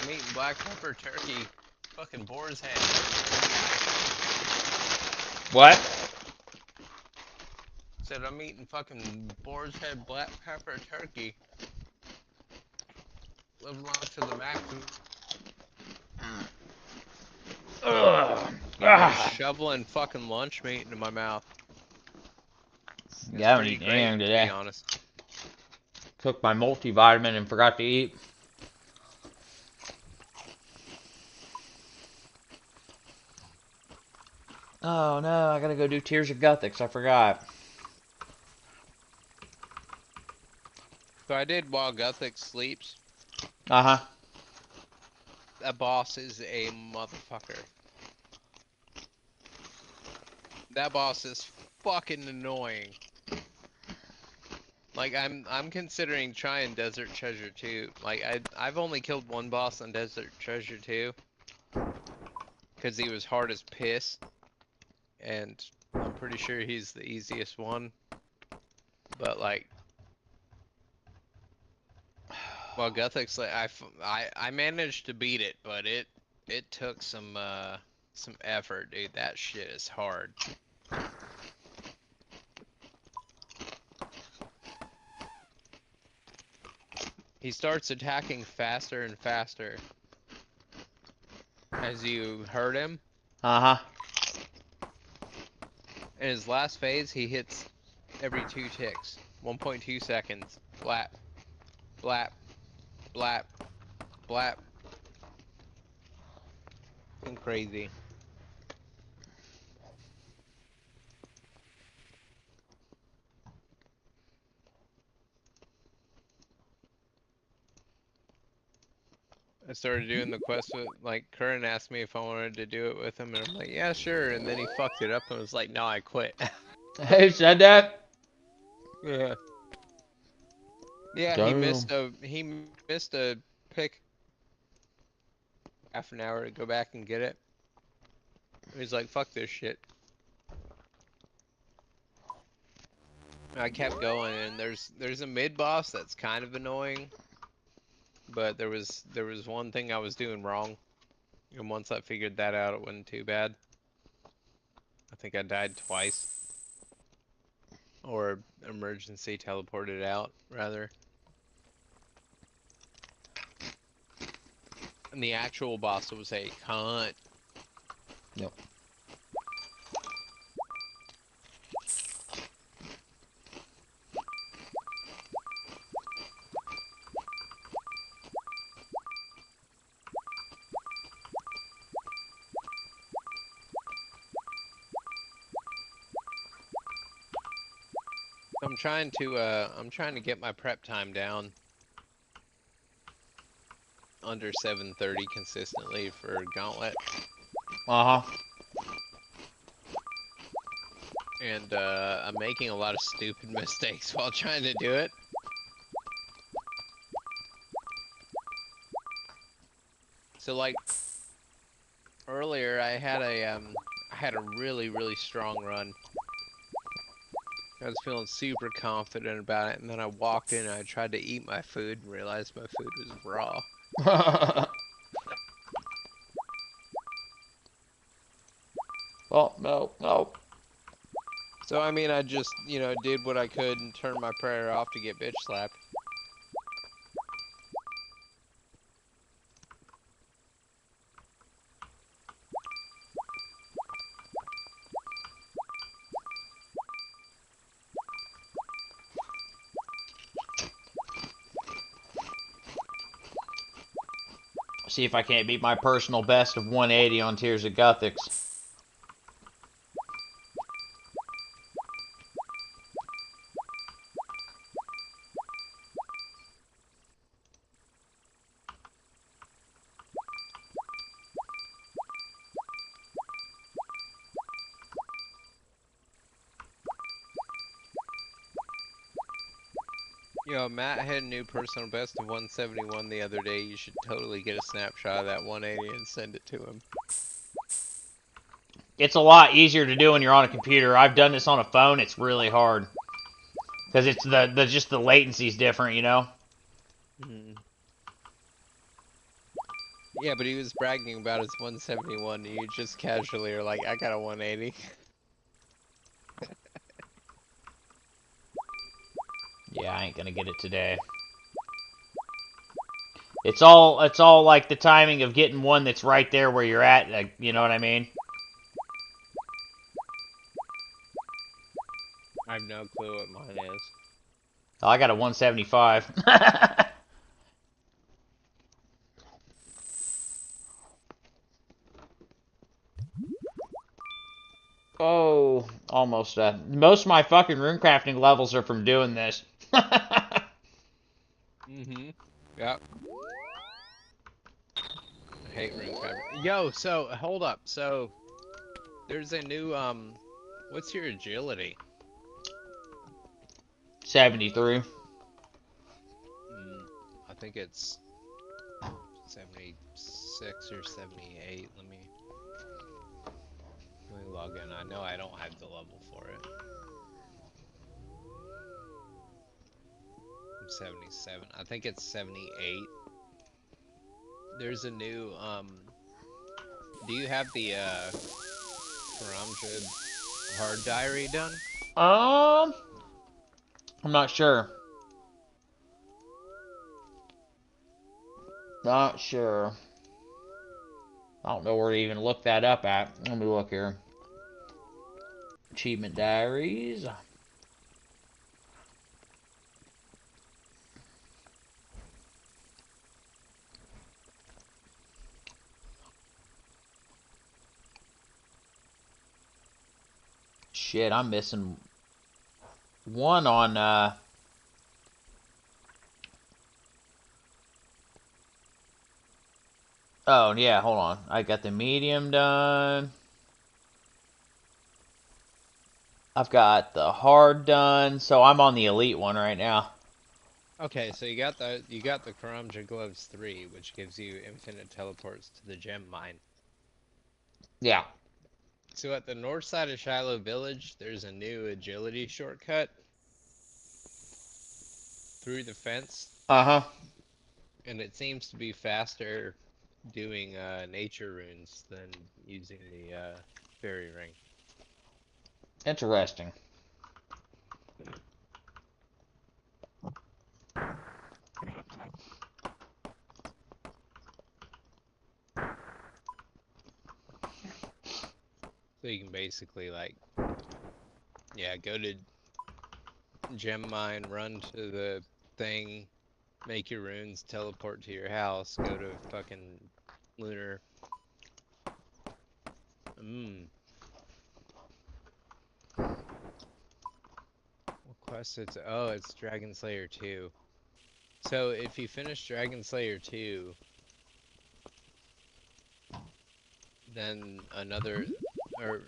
I'm eating black pepper turkey, fucking boar's head. What? Said I'm eating fucking boar's head black pepper turkey. Living life to the max. Shoveling fucking lunch meat into my mouth. It's Yeah, I haven't pretty eaten great, anything to today. be honest. Took my multivitamin and forgot to eat. Oh no, I gotta go do Tears of Guthix. I forgot. So I did while Gothic sleeps. Uh-huh. That boss is a motherfucker. That boss is fucking annoying. Like I'm considering trying Desert Treasure 2. Like I've only killed one boss on Desert Treasure 2 because he was hard as piss, and I'm pretty sure he's the easiest one. But like, well, Guthix, like I managed to beat it, but it took some effort, dude. That shit is hard. He starts attacking faster and faster as you hurt him. Uh-huh. In his last phase, he hits every 2 ticks. 1.2 seconds. Blap. Blap. Blap. Blap. And crazy. I started doing the quest with, like, Curran asked me if I wanted to do it with him, and I'm like, yeah, sure, and then he fucked it up and was like, no, I quit. Who said that? Yeah. Yeah, he missed a pick half an hour to go back and get it. He's like, fuck this shit. I kept going, and there's a mid boss that's kind of annoying, but there was one thing I was doing wrong, and once I figured that out, it wasn't too bad. I think I died twice, or emergency teleported out rather. And the actual boss was a cunt. Yep. I'm trying to get my prep time down under 7:30 consistently for Gauntlet. Uh-huh. And I'm making a lot of stupid mistakes while trying to do it. So like earlier, I had a really strong run. I was feeling super confident about it, and then I walked in and I tried to eat my food and realized my food was raw. Oh, no. So I mean, I just, did what I could and turned my prayer off to get bitch slapped. See if I can't beat my personal best of 180 on Tears of Guthix. Yo, Matt had a new personal best of 171 the other day. You should totally get a snapshot of that 180 and send it to him. It's a lot easier to do when you're on a computer. I've done this on a phone. It's really hard. Because it's just the latency's different, you know? Mm. Yeah, but he was bragging about his 171, and you just casually are like, I got a 180. Yeah, I ain't gonna get it today. It's all like the timing of getting one that's right there where you're at, like, you know what I mean? I have no clue what mine is. Oh, I got a 175. Oh, almost. Most of my fucking runecrafting levels are from doing this. Yep. I hate rune fiber. Yo, so hold up. So there's a new what's your agility? 73. I think it's 76 or 78. Let me log in. I know I don't have the level for it. I'm 77. I think it's 78. There's a new do you have the Karamja hard diary done? I'm not sure. Not sure. I don't know where to even look that up at. Let me look here. Achievement diaries. Shit, I'm missing one on oh yeah, hold on. I got the medium done. I've got the hard done, so I'm on the elite one right now. Okay, so you got the Karamja Gloves 3, which gives you infinite teleports to the gem mine. Yeah. So at the north side of Shiloh Village, there's a new agility shortcut through the fence, Uh-huh. and it seems to be faster doing nature runes than using the fairy ring. Interesting. So you can basically like, yeah, go to gem mine, run to the thing, make your runes, teleport to your house, go to fucking lunar. What quest it's it's Dragon Slayer 2. So if you finish Dragon Slayer 2, then another, or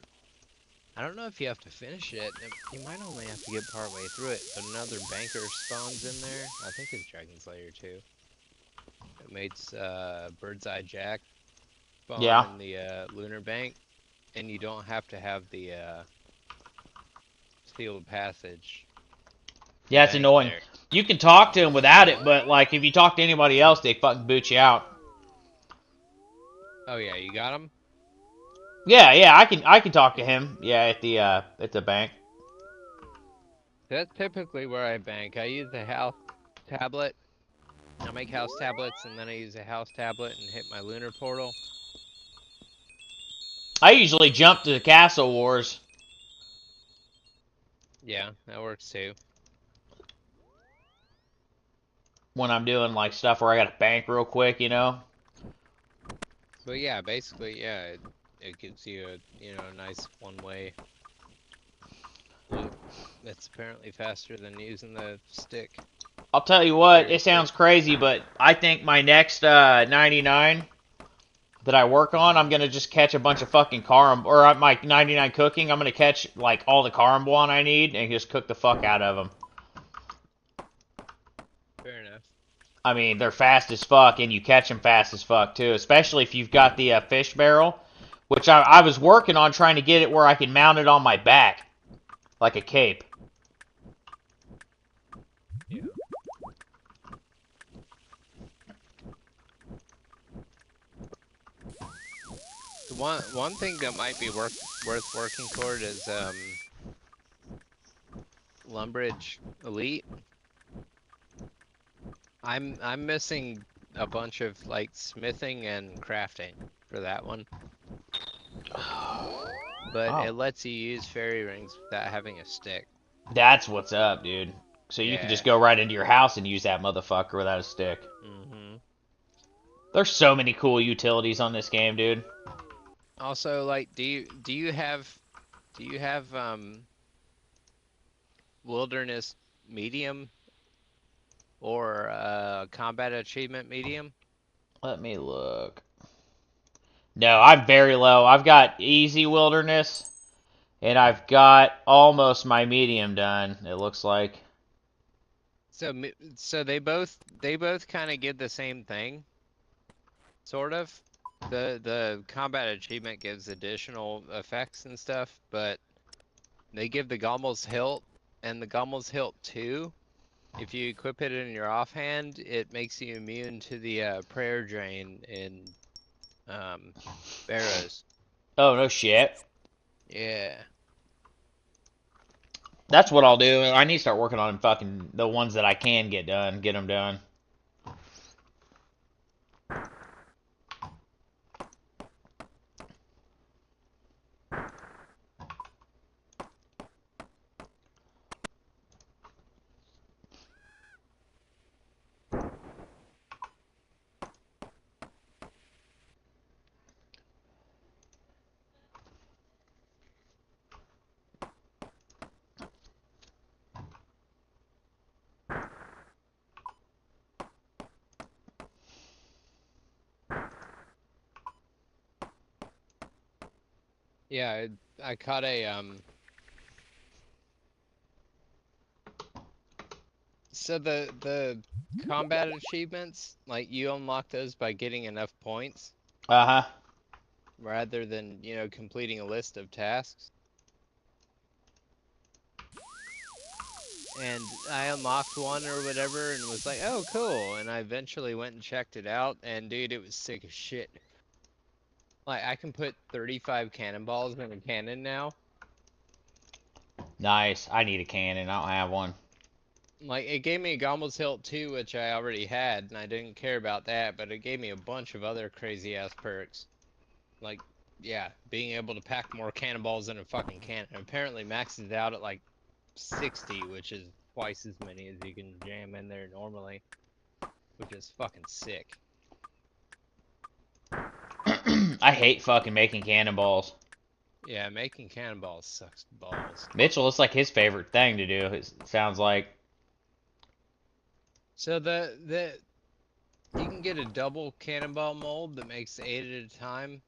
I don't know if you have to finish it. You might only have to get part way through it, but another banker spawns in there. I think it's Dragon Slayer 2. It makes Bird's Eye Jack spawn Yeah. in the lunar bank, and you don't have to have the sealed passage Yeah, it's bank annoying. there. You can talk to him without it, but like if you talk to anybody else, they fucking boot you out. Oh yeah, you got him? Yeah, yeah, I can talk to him. Yeah, at the bank. That's typically where I bank. I use a house tablet. I make house tablets, and then I use a house tablet and hit my lunar portal. I usually jump to the Castle Wars Yeah, that works too. when I'm doing like stuff where I got to bank real quick, you know. But yeah, basically, yeah, it gives you a nice one-way loop. That's apparently faster than using the stick. I'll tell you what, Fairy it sounds stick. crazy, but I think my next 99 that I work on, I'm gonna just catch a bunch of fucking caram, or my 99 cooking, I'm gonna catch like all the caramboln I need and just cook the fuck out of them. Fair enough. I mean, they're fast as fuck, and you catch them fast as fuck too, especially if you've got the fish barrel, which I was working on trying to get it where I can mount it on my back, like a cape. Yeah. The one thing that might be worth working toward is Lumbridge Elite. I'm missing a bunch of like smithing and crafting for that one, but Oh, it lets you use fairy rings without having a stick. that's what's up, dude. So you can just Yeah. go right into your house and use that motherfucker without a stick. Mhm. There's so many cool utilities on this game, dude. Also, like, do you have wilderness medium or combat achievement medium? Let me look. No, I'm very low. I've got easy wilderness, and I've got almost my medium done, it looks like. So they both kind of give the same thing, sort of. The combat achievement gives additional effects and stuff, but they give the Gommel's Hilt and the Gommel's Hilt 2. If you equip it in your offhand, it makes you immune to the prayer drain in Barrows. Oh, no shit. Yeah. That's what I'll do. I need to start working on fucking the ones that I can get done, get them done. Yeah, I caught a. So the combat achievements, like you unlock those by getting enough points Uh-huh. rather than, completing a list of tasks. And I unlocked one or whatever and was like, oh, cool. And I eventually went and checked it out, and dude, it was sick as shit. Like, I can put 35 cannonballs in a cannon now. Nice. I need a cannon. I don't have one. Like, it gave me a Gommel's Hilt 2, which I already had, and I didn't care about that, but it gave me a bunch of other crazy-ass perks. Like, yeah, being able to pack more cannonballs in a fucking cannon. Apparently maxes it out at, like, 60, which is twice as many as you can jam in there normally, which is fucking sick. I hate fucking making cannonballs. Yeah, making cannonballs sucks balls. Mitchell, it's like his favorite thing to do. It sounds like. So the you can get a double cannonball mold that makes 8 at a time.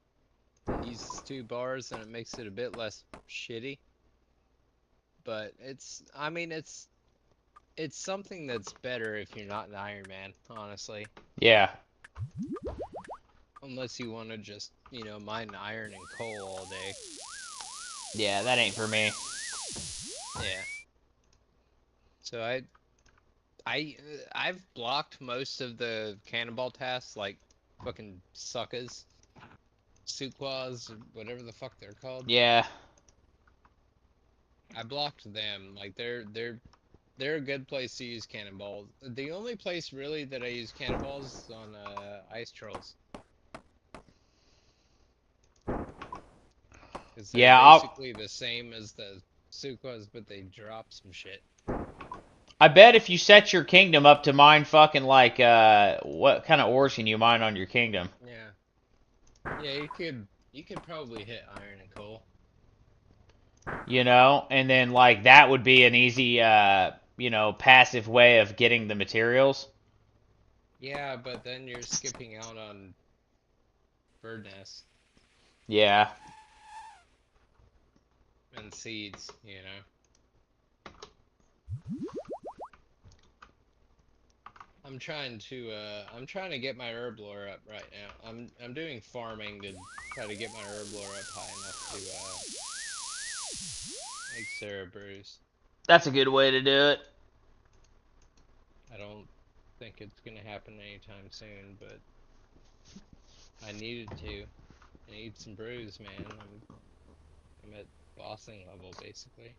It uses 2 bars and it makes it a bit less shitty. But I mean, it's something that's better if you're not an Iron Man, honestly. Yeah. Unless you want to just, mine iron and coal all day. Yeah, that ain't for me. Yeah. So I've blocked most of the cannonball tasks, like fucking suckers, Suquas, whatever the fuck they're called. Yeah. I blocked them. Like they're a good place to use cannonballs. The only place really that I use cannonballs is on ice trolls. Because they're Yeah, I'll basically the same as the Suquas, but they drop some shit. I bet if you set your kingdom up to mine fucking like what kind of ores can you mine on your kingdom? Yeah. Yeah, you could probably hit iron and coal. You know? And then like that would be an easy passive way of getting the materials. Yeah, but then you're skipping out on bird nests Yeah. and seeds. I'm trying to get my herb lore up right now. I'm doing farming to try to get my herb lore up high enough to make syrup brews. That's a good way to do it. I don't think it's gonna happen anytime soon, but I needed to. I need some brews, man. I'm at bossing level basically.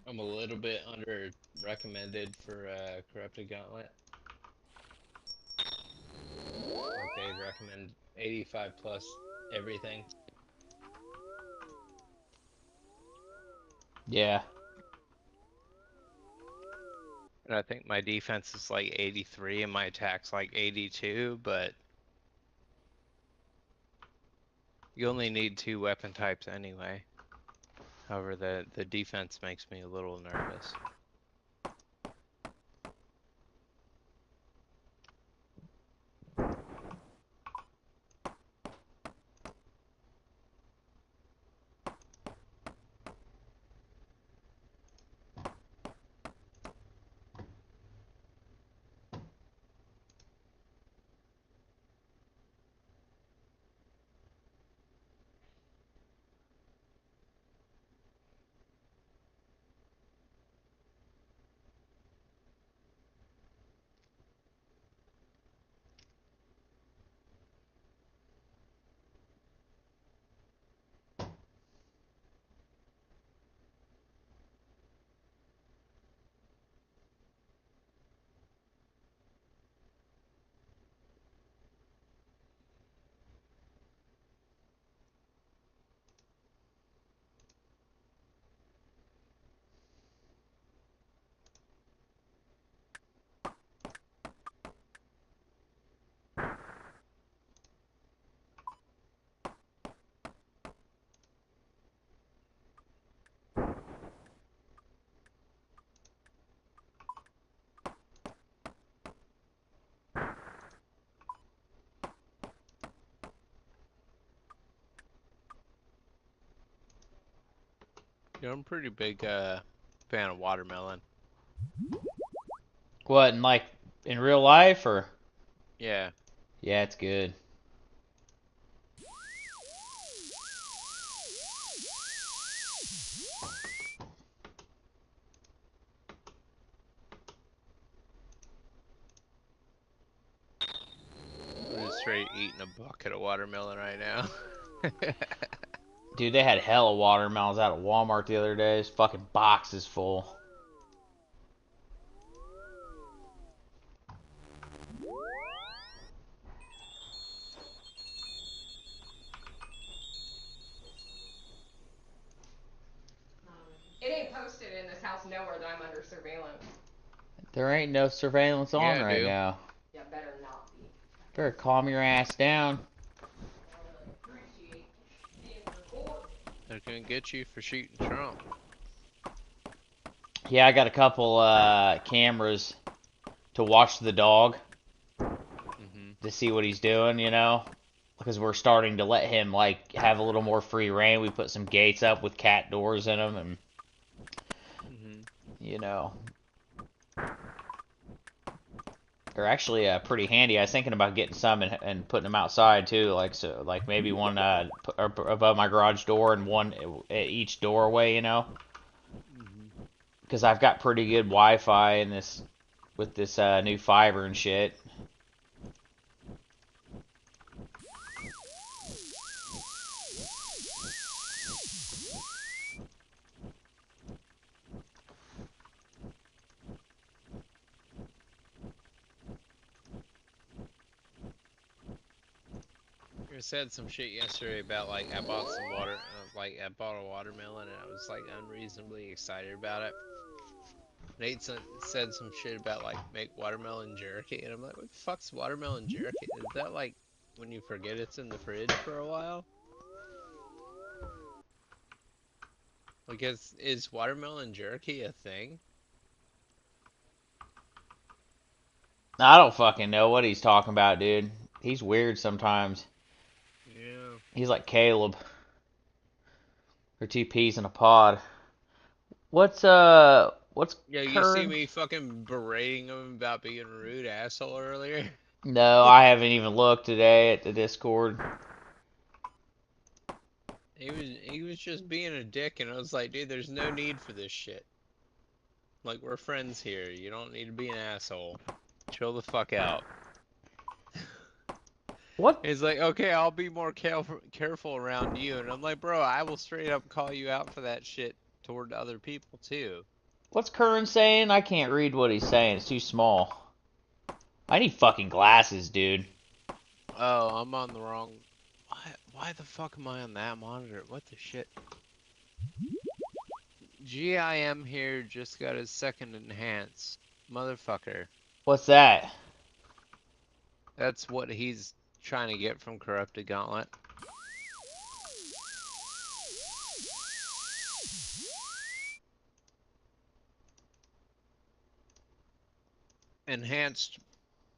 I'm a little bit under recommended for Corrupted Gauntlet. Like they recommend 85 plus everything. Yeah. And I think my defense is like 83 and my attack's like 82, but You only need 2 weapon types anyway. However, the defense makes me a little nervous. I'm a pretty big fan of watermelon. What, in like in real life or? Yeah. Yeah, it's good. I'm just straight eating a bucket of watermelon right now. Dude, they had hella watermelons out of Walmart the other day. This fucking box is full. It ain't posted in this house nowhere that I'm under surveillance. There ain't no surveillance on Yeah, right dude. now. Yeah, better not be. Better calm your ass down. I really appreciate being recorded. They're gonna get you for shooting Trump. Yeah, I got a couple cameras to watch the dog to see what he's doing, you know? Because we're starting to let him like have a little more free reign. We put some gates up with cat doors in them, and you know, they're actually pretty handy. I was thinking about getting some and putting them outside too, like so, like maybe one above my garage door and one at each doorway, you know? Because I've got pretty good Wi-Fi in this with this new fiber and shit. You said some shit yesterday about like I bought some water, like I bought a watermelon and I was like unreasonably excited about it. Nate said some shit about like make watermelon jerky, and I'm like, what the fuck's watermelon jerky? Is that like when you forget it's in the fridge for a while? Like, is watermelon jerky a thing? I don't fucking know what he's talking about, dude. He's weird sometimes. Yeah. He's like Caleb. Or two peas in a pod. What's Yeah, you see current? me fucking berating him about being a rude asshole earlier? No, I haven't even looked today at the Discord. He was just being a dick, and I was like, dude, there's no need for this shit. Like, we're friends here. You don't need to be an asshole. Chill the fuck out. What? He's like, okay, I'll be more careful around you. And I'm like, bro, I will straight up call you out for that shit toward other people, too. What's Curran saying? I can't read what he's saying. It's too small. I need fucking glasses, dude. Oh, I'm on the wrong... Why the fuck am I on that monitor? What the shit? GIM here just got his second enhance. Motherfucker. What's that? That's what he's trying to get from Corrupted Gauntlet. Enhanced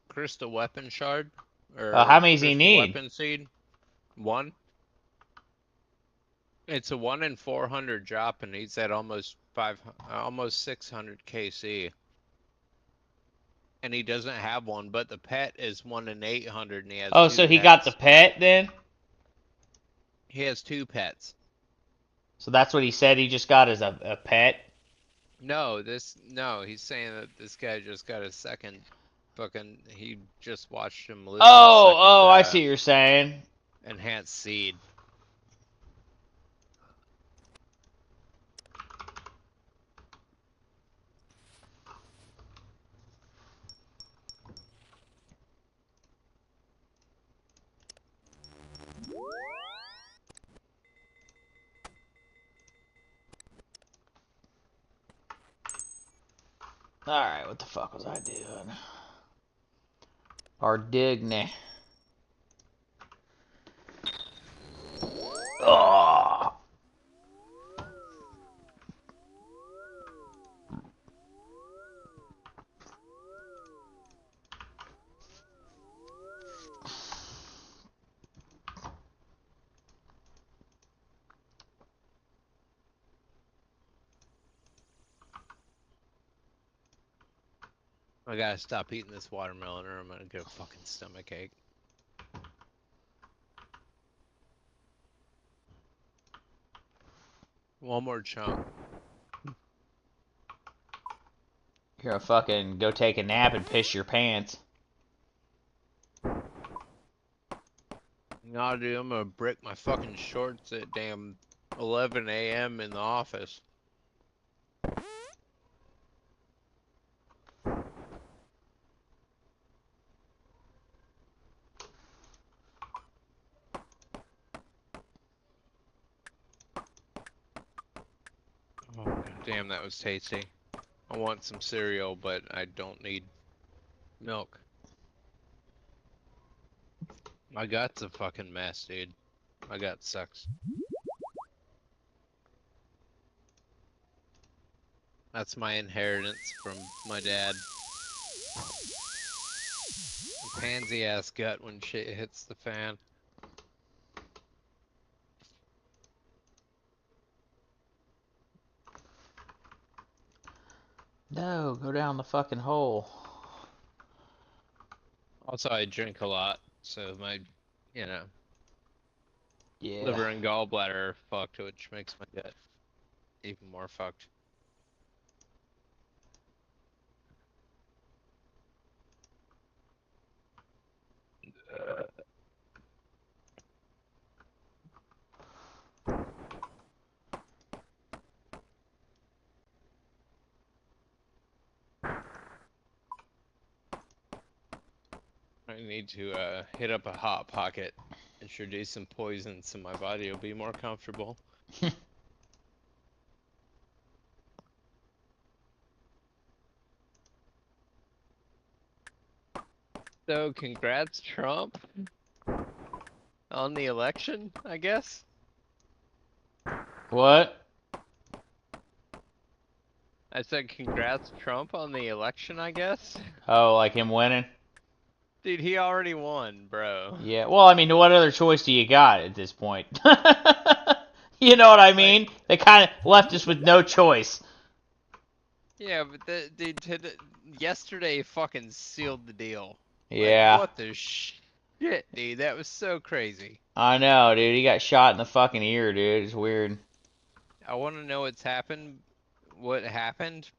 crystal weapon shard How or many does he crystal need? weapon seed. 1. It's a 1 in 400 drop and he's at almost 600 KC. And he doesn't have one, but the pet is 1 in 800 and he has Oh, 2 so he got the pets. pet then? He has 2 pets. So that's what he said he just got as a pet? No, he's saying that this guy just got a second he just watched him lose his second, I see what you're saying. enhanced seed. Alright, what the fuck was I doing? Ardigne. Oh. I gotta stop eating this watermelon or I'm gonna get a fucking stomachache. One more chunk. You're gonna fucking go take a nap and piss your pants. Nah, dude, I'm gonna brick my fucking shorts at damn 11 a.m. in the office. Oh, God damn, that was tasty. I want some cereal, but I don't need milk. My gut's a fucking mess, dude. My gut sucks. That's my inheritance from my dad. A pansy ass gut when shit hits the fan. No, go down the fucking hole. Also, I drink a lot, so my, Yeah. liver and gallbladder are fucked, which makes my gut even more fucked. I need to hit up a hot pocket, introduce some poison so my body will be more comfortable. So, congrats, Trump, on the election, I guess? What? I said congrats, Trump, on the election, I guess? Oh, like him winning? Dude, he already won, bro. Yeah, well, I mean, what other choice do you got at this point? You know what I mean? They kind of left us with no choice. Yeah, but dude, yesterday fucking sealed the deal. Yeah. Like, what the shit, dude? That was so crazy. I know, dude. He got shot in the fucking ear, dude. It's weird. I want to know what happened,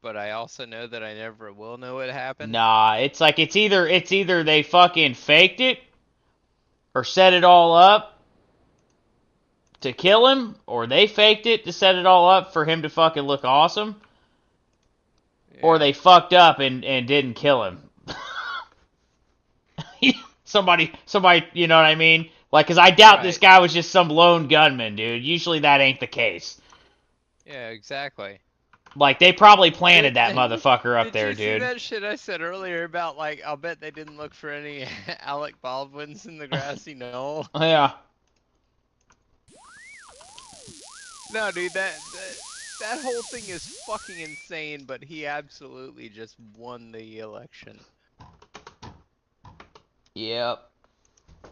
but I also know that I never will know what happened. Nah, it's like it's either they fucking faked it or set it all up to kill him, or they faked it to set it all up for him to fucking look awesome, or they fucked up and didn't kill him. somebody, you know what I mean? Like, cause I doubt this guy was just some lone gunman, dude. Usually that ain't the case. Yeah, exactly. Like, they probably planted that motherfucker up there, Did you see dude. that shit I said earlier about, like, I'll bet they didn't look for any Alec Baldwins in the grassy knoll? Yeah. No, dude, that whole thing is fucking insane, but he absolutely just won the election. Yep.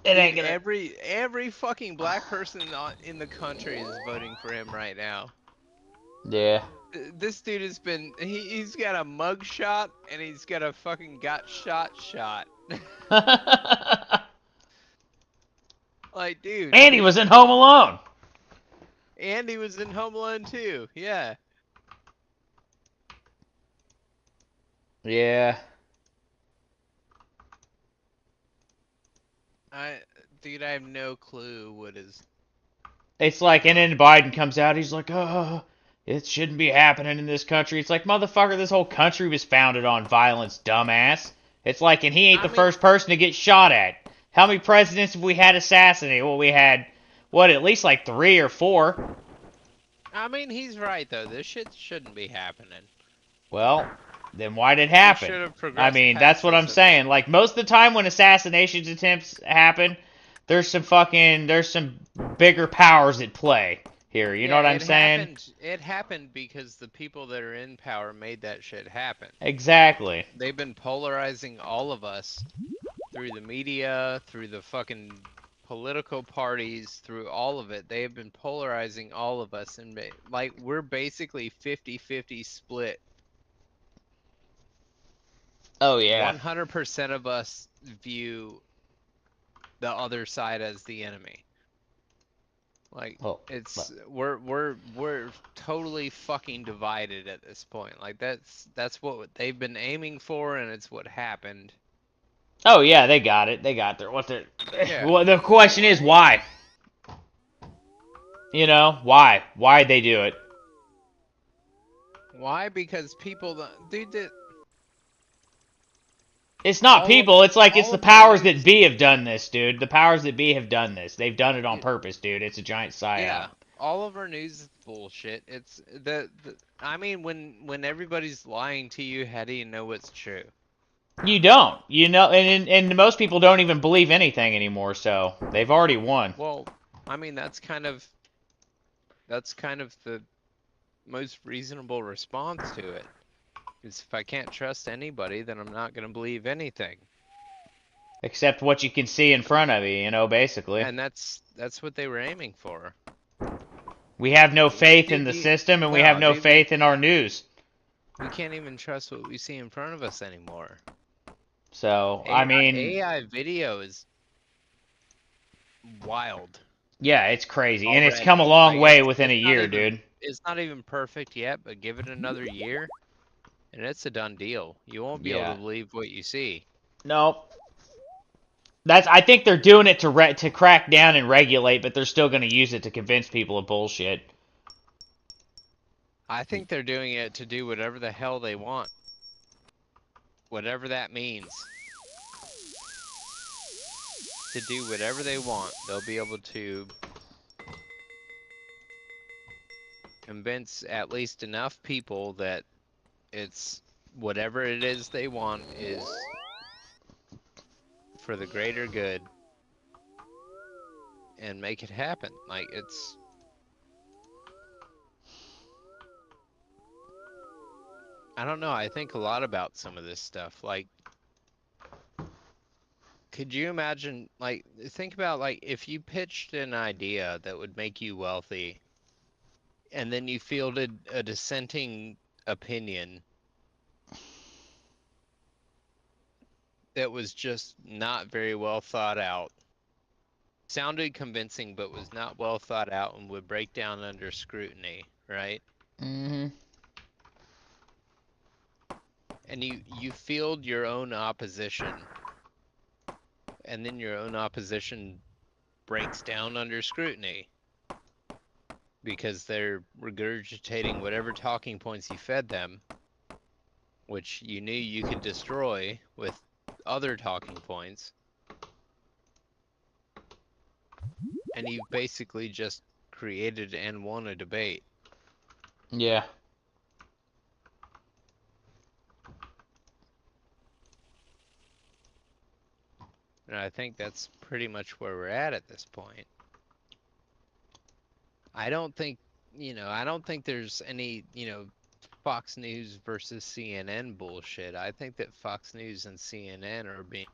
It Dude, ain't gonna. every fucking black person in the country is voting for him right now. Yeah. This dude has been he's got a mug shot and he's got a fucking got shot. Like, dude. And he was in Home Alone. And he was in Home Alone too. Yeah. Yeah. Dude, I have no clue what is. It's like, and then Biden comes out, he's like, oh, it shouldn't be happening in this country. It's like, motherfucker, this whole country was founded on violence, dumbass. It's like, and he ain't I the mean, first person to get shot at. How many presidents have we had assassinated? Well, we had, what, at least like 3 or 4. he's right though. This shit shouldn't be happening. Well, then why did it We happen? should have I progressed mean, that's past what I'm this. saying. Like, most of the time when assassinations attempts happen, there's some bigger powers at play here. You know what I'm saying? It happened because the people that are in power made that shit happen. Exactly. They've been polarizing all of us through the media, through the fucking political parties, through all of it. They have been polarizing all of us, and like we're basically 50-50 split. Oh yeah. 100% of us view the other side as the enemy. Like Oh, we're totally fucking divided at this point. Like that's what they've been aiming for, and it's what happened. oh yeah, they got it. They got their what their. Yeah. Well, the question is why. You know why? Why'd they do it? Why? Because people, dude, It's not people. It's like it's all the of our powers that news. be have done this, dude. The powers that be have done this. They've done it on purpose, dude. It's a giant psyop. Yeah, all of our news is bullshit. It's I mean, when everybody's lying to you, how do you know what's true? You don't. You know, and most people don't even believe anything anymore. So they've already won. Well, I mean, that's kind of the most reasonable response to it. Is if I can't trust anybody, then I'm not gonna believe anything. Except what you can see in front of you, you know, basically. And that's what they were aiming for. We have no faith in Dude, the system, and we have no, no dude, faith in our news. we can't even trust what we see in front of us anymore. So, I mean... AI video is wild. Yeah, it's crazy. Already. And it's come a long way within a year, dude. It's not even perfect yet, but give it another year, and it's a done deal. You won't be able to believe what you see. Nope. I think they're doing it to crack down and regulate, but they're still going to use it to convince people of bullshit. I think they're doing it to do whatever the hell they want. Whatever that means. To do whatever they want. They'll be able to convince at least enough people that it's whatever it is they want is for the greater good and make it happen. Like it's I don't know, I think a lot about some of this stuff. Like could you imagine, like, think about, like, if you pitched an idea that would make you wealthy and then you fielded a dissenting opinion that was just not very well thought out, sounded convincing but was not well thought out and would break down under scrutiny, right? Mm-hmm. And you field your own opposition, and then your own opposition breaks down under scrutiny because they're regurgitating whatever talking points you fed them, which you knew you could destroy with other talking points. And you've basically just created and won a debate. Yeah. And I think that's pretty much where we're at this point. I don't think you know, I don't think there's any, you know, Fox News versus CNN bullshit. I think that Fox News and CNN are being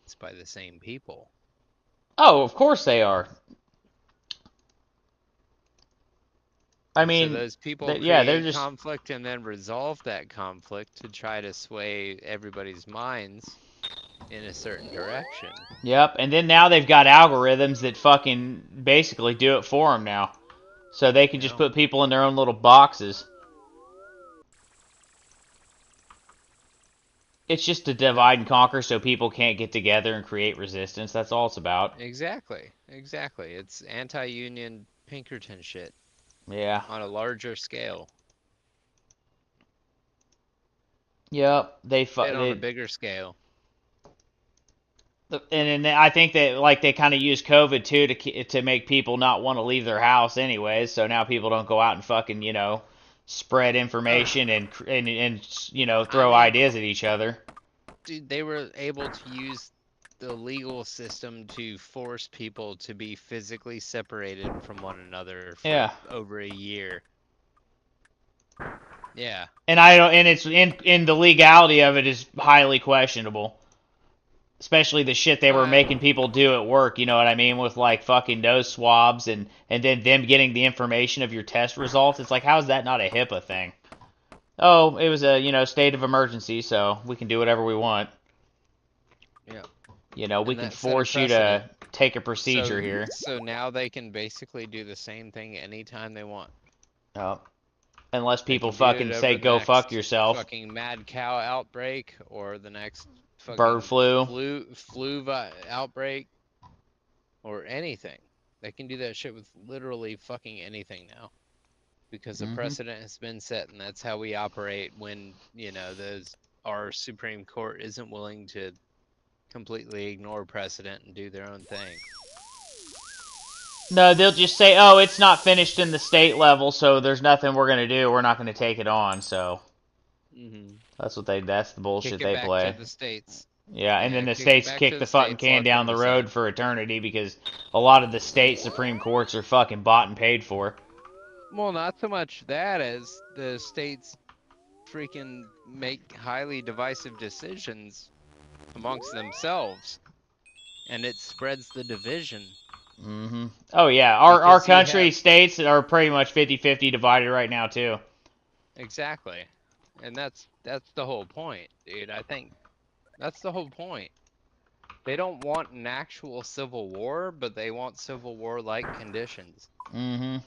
used by the same people. Oh, of course they are. I And so mean, those people yeah, they're create just conflict and then resolve that conflict to try to sway everybody's minds in a certain direction. yep. And then now they've got algorithms that fucking basically do it for them now, so they can just Yeah. put people in their own little boxes. It's just to Yeah. divide and conquer, so people can't get together and create resistance. That's all it's about. Exactly. Exactly. It's anti-union Pinkerton shit Yeah. on a larger scale. Yep. Bit on a bigger scale. And I think that like they kind of use COVID too to make people not want to leave their house anyways. So now people don't go out and fucking spread Oh, information and I throw mean, ideas at each other. dude, they were able to use the legal system to force people to be physically separated from one another for Yeah. over a year. Yeah. And I don't and it's in the legality of it is highly questionable. Especially the shit they were Uh, making people do at work, you know what I mean, with like fucking nose swabs and then them getting the information of your test results. It's like, how is that not a HIPAA thing? Oh, it was a state of emergency, so we can do whatever we want. yeah. We And can that set a force you precedent. to take a procedure So here. so now they can basically do the same thing anytime they want. Oh, unless They people can do it fucking say over the go fuck next yourself. fucking mad cow outbreak or the next Bird fucking flu. outbreak or anything. They can do that shit with literally fucking anything now because a Hmm. precedent has been set, and that's how we operate when, you know, our Supreme Court isn't willing to completely ignore precedent and do their own thing. No, they'll just say, oh, it's not finished in the state level, so there's nothing we're gonna do. We're not gonna take it on. So Hmm. that's the Kick bullshit it they back to play. the states. Yeah, and then Yeah, the kick it states back kick to the the fucking states. can Let down them the road decide. for eternity because a lot of the state Supreme Courts are fucking bought and paid for. Well, not so much that as the states freaking make highly divisive decisions amongst themselves, and it spreads the division Hmm. Oh yeah, our because you country have states are pretty much 50-50 divided right now too. exactly, and that's the whole point, dude. I think that's the whole point. They don't want an actual civil war, but they want civil war-like conditions. Hmm.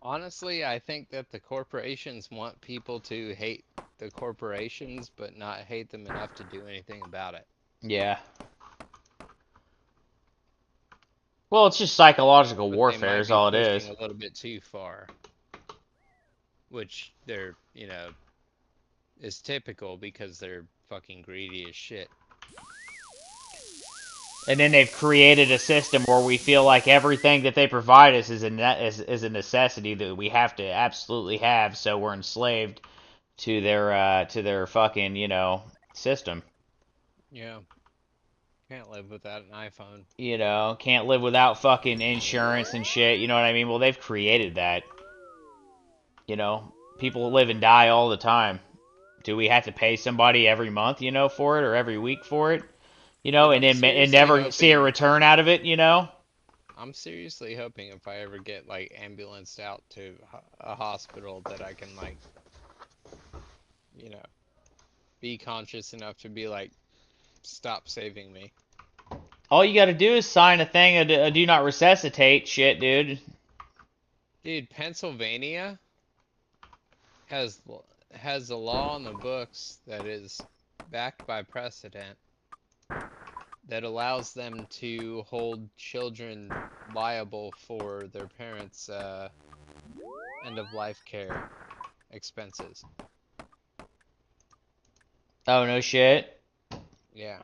Honestly, I think that the corporations want people to hate the corporations, but not hate them enough to do anything about it. Yeah. Well, it's just psychological But they warfare might is be all it pushing is. a little bit too far, which they're, you know, is typical because they're fucking greedy as shit. And then they've created a system where we feel like everything that they provide us is a necessity that we have to absolutely have, so we're enslaved to their fucking, system. Yeah, can't live without an iPhone. Can't live without fucking insurance and shit, you know what I mean? Well, they've created that. People live and die all the time. Do we have to pay somebody every month, for it or every week for it? Dude, And then and never see a return out of it? I'm seriously hoping if I ever get like ambulanced out to a hospital that I can like, you know, be conscious enough to be like, stop saving me. All you gotta do is sign a thing, a do not resuscitate shit, dude. Dude, Pennsylvania has has a law on the books that is backed by precedent that allows them to hold children liable for their parents' end of life care expenses. Oh, no shit. Yeah.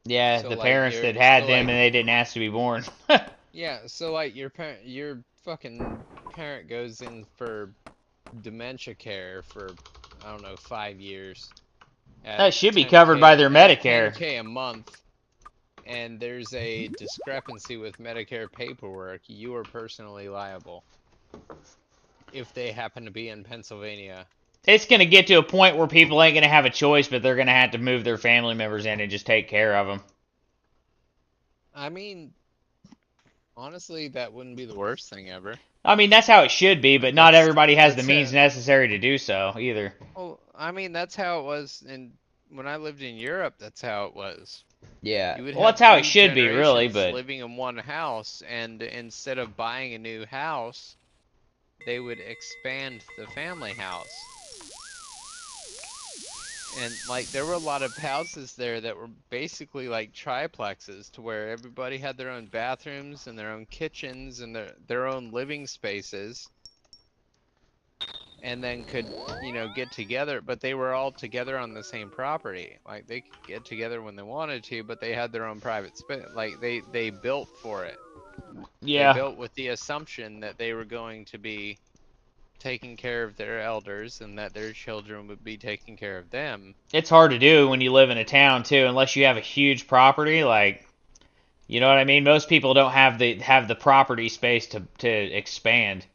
Yeah, So the like parents you're that had so them like and they didn't ask to be born. yeah, so like your fucking parent goes in for dementia care for I don't know, 5 years. At That should be 10K, covered by their at Medicare. 10K a month, and there's a discrepancy with Medicare paperwork, you are personally liable if they happen to be in Pennsylvania. It's going to get to a point where people ain't going to have a choice, but they're going to have to move their family members in and just take care of them. I mean, honestly, that wouldn't be the worst thing ever. I mean, that's how it should be, but not That's everybody has the that's means necessary to do so either. well, I mean, that's how it was when I lived in Europe. That's how it was. Yeah. You would Well, have that's how it 3 should be, really, generations but living in one house, and instead of buying a new house, they would expand the family house. And like there were a lot of houses there that were basically like triplexes, to where everybody had their own bathrooms and their own kitchens and their own living spaces, and then could, you know, get together, but they were all together on the same property. Like they could get together when they wanted to, but they had their own private space. Like they built for it. They yeah. built with the assumption that they were going to be taking care of their elders and that their children would be taking care of them. It's hard to do when you live in a town too, unless you have a huge property. Like, you know what I mean? Most people don't have the property space to expand.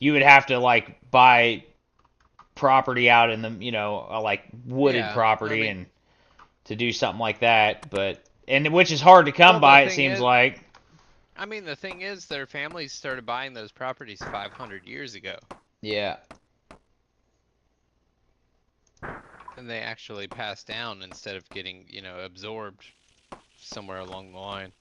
You would have to like buy property out in the, you know, like wooded Yeah, I property mean, and to do something like that, but and which is hard to come well, by, it seems like. the thing is, their families started buying those properties 500 years ago, Yeah. and they actually passed down instead of getting, you know, absorbed somewhere along the line.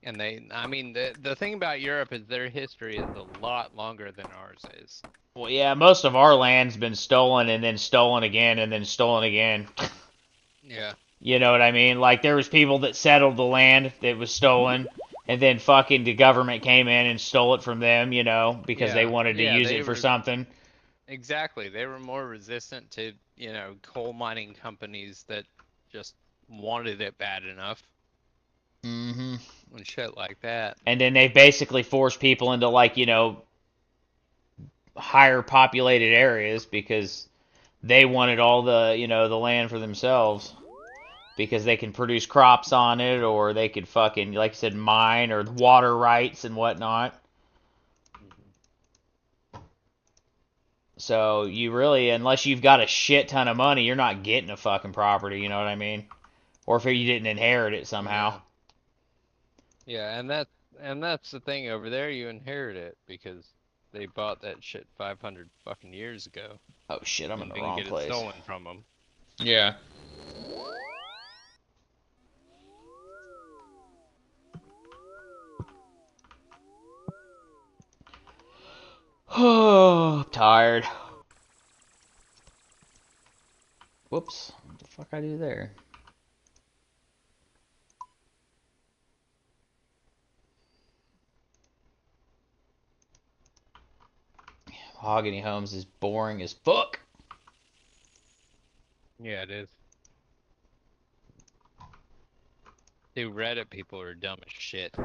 And I mean, the thing about Europe is their history is a lot longer than ours is. Well, yeah, most of our land's been stolen and then stolen again and then stolen again. Yeah. You know what I mean? Like, there was people that settled the land that was stolen, and then fucking the government came in and stole it from them, you know, because they Yeah. wanted to Yeah, use they it for were something. exactly. They were more resistant to, you know, coal mining companies that just wanted it bad enough Mm-hmm. and shit like that. And then they basically forced people into, like, you know, higher populated areas because they wanted all the, you know, the land for themselves. Because they can produce crops on it, or they could fucking, like I said, mine, or water rights and whatnot. So you really, unless you've got a shit ton of money, you're not getting a fucking property, you know what I mean? Or if you didn't inherit it somehow. Yeah, and that's the thing over there, you inherit it because they bought that shit 500 fucking years ago Oh shit, I'm in and the didn't wrong get it place. stolen from them. Yeah. Oh, I'm tired. Whoops. What the fuck I do there? Mahogany Homes is boring as fuck. Yeah, it is. Dude, Reddit people are dumb as shit.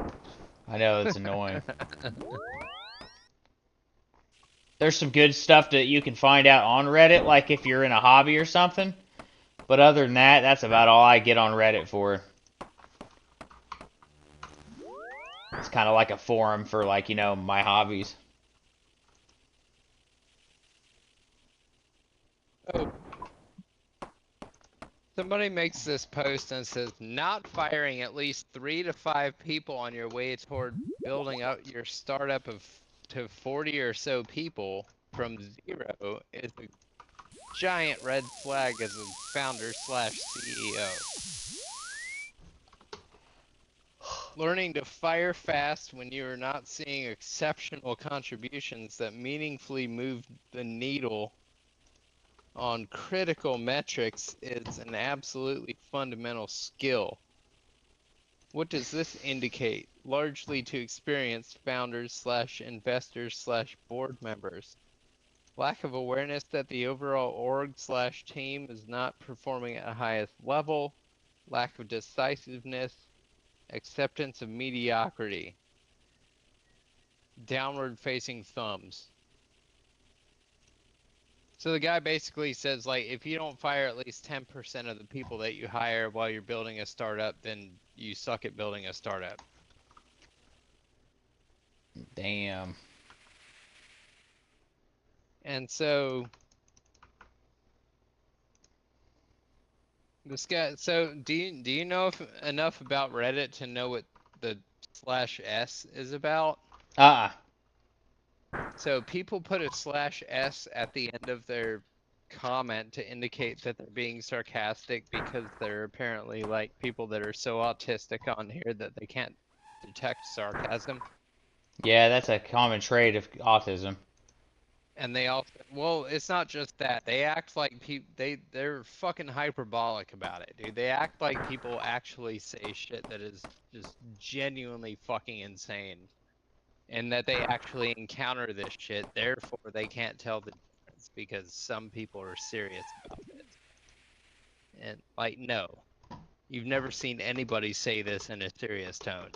I know, it's annoying. There's some good stuff that you can find out on Reddit, like if you're in a hobby or something. But other than that, that's about all I get on Reddit for. It's kind of like a forum for, like, you know, my hobbies. Oh. Somebody makes this post and says, not firing at least 3 to 5 people on your way toward building out your startup to 40 or so people from zero is a giant red flag as a founder slash CEO. Learning to fire fast when you are not seeing exceptional contributions that meaningfully move the needle on critical metrics is an absolutely fundamental skill. What does this indicate? Largely to experienced founders slash investors slash board members. Lack of awareness that the overall org slash team is not performing at highest level. Lack of decisiveness. Acceptance of mediocrity. Downward facing thumbs. So the guy basically says, like, if you don't fire at least 10% of the people that you hire while you're building a startup, then you suck at building a startup. Damn. And so this guy, so do you know enough about Reddit to know what the /s is about? Uh-uh. So people put a /s at the end of their comment to indicate that they're being sarcastic because they're apparently like people that are so autistic on here that they can't detect sarcasm. Yeah, that's a common trait of autism. And they also, well, it's not just that. They act like they're fucking hyperbolic about it, dude. They act like people actually say shit that is just genuinely fucking insane. And that they actually encounter this shit, therefore they can't tell the difference because some people are serious about it. And, like, no. You've never seen anybody say this in a serious tone.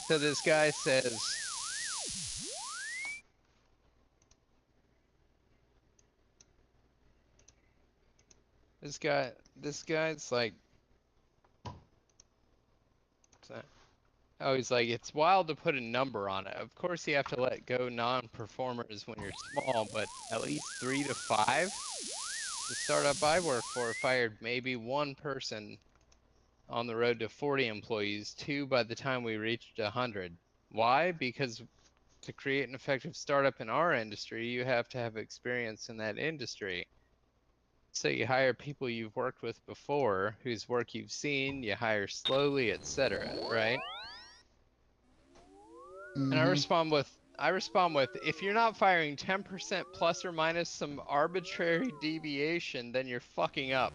So this guy says, this guy's like, oh, he's like, it's wild to put a number on it. Of course you have to let go non-performers when you're small, but at least 3 to 5? The startup I work for fired maybe one person on the road to 40 employees, 2 by the time we reached 100. Why? Because to create an effective startup in our industry, you have to have experience in that industry. So you hire people you've worked with before, whose work you've seen, you hire slowly, etc., right? And I respond with, if you're not firing 10% plus or minus some arbitrary deviation, then you're fucking up.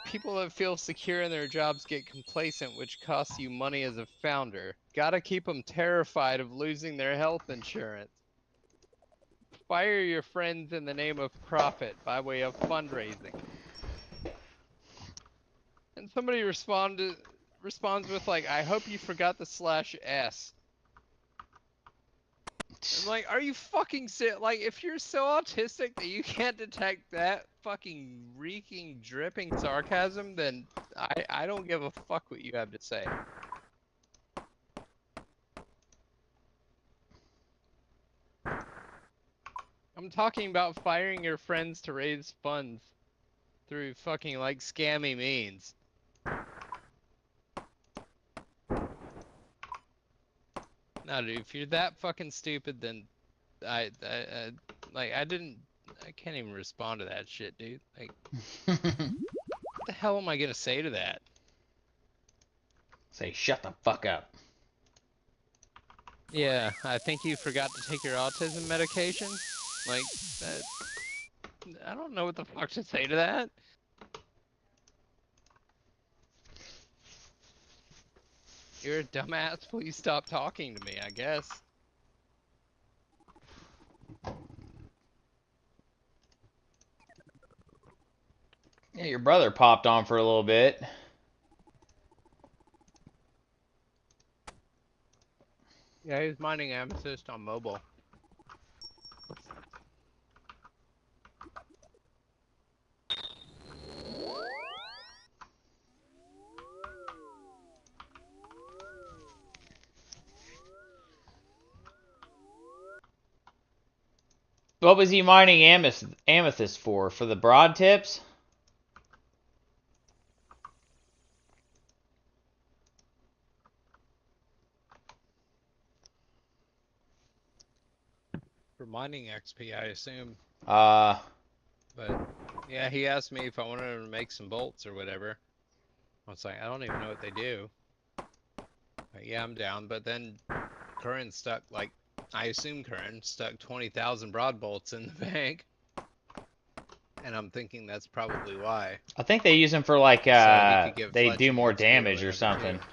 People that feel secure in their jobs get complacent, which costs you money as a founder. Gotta keep them terrified of losing their health insurance. Fire your friends in the name of profit by way of fundraising. And somebody responds with like, I hope you forgot the /s. I'm like, are you fucking sick? Like, if you're so autistic that you can't detect that fucking reeking, dripping sarcasm, then I don't give a fuck what you have to say. I'm talking about firing your friends to raise funds through fucking, like, scammy means. No, dude, if you're that fucking stupid, then I can't even respond to that shit, dude. Like, what the hell am I gonna say to that? Say, shut the fuck up. Yeah, I think you forgot to take your autism medication. Like, that, I don't know what the fuck to say to that. You're a dumbass, please stop talking to me, I guess. Yeah, your brother popped on for a little bit. Yeah, he's mining amethyst on mobile. What was he mining amethyst for? For the broad tips? For mining XP, I assume. Uh, But, yeah, he asked me if I wanted him to make some bolts or whatever. I was like, I don't even know what they do. But yeah, I'm down. But then Curran stuck, like, I assume Curran stuck 20,000 broad bolts in the bank. And I'm thinking that's probably why. I think they use them for like, So he could give they Fletch do an more XP damage or whatever, something. too.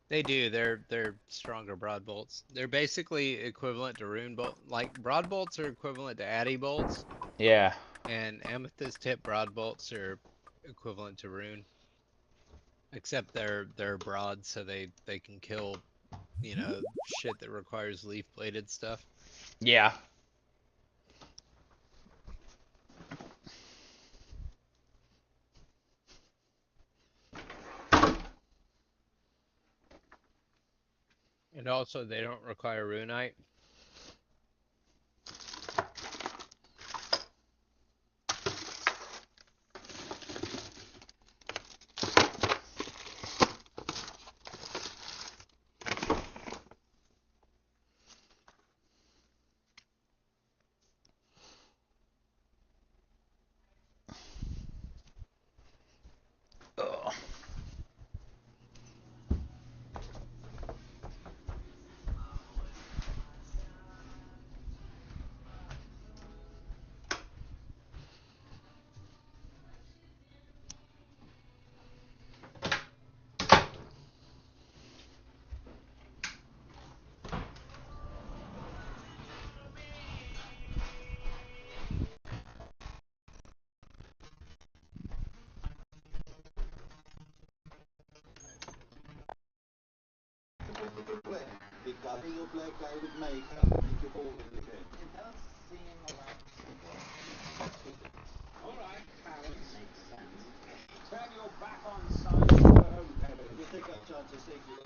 They do. They're stronger broad bolts. They're basically equivalent to rune bolt. Like, broad bolts are equivalent to addy bolts. Yeah. And amethyst tip broad bolts are equivalent to rune. Except they're broad, so they can kill you know, shit that requires leaf bladed stuff. Yeah. And also, they don't require runite. Ugh. Your black guy with makeup. Make your ball again. It does seem alright, Clarence. Makes sense. Turn your back on side to the home, Kevin. You think I've tried to save you?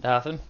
Nothing.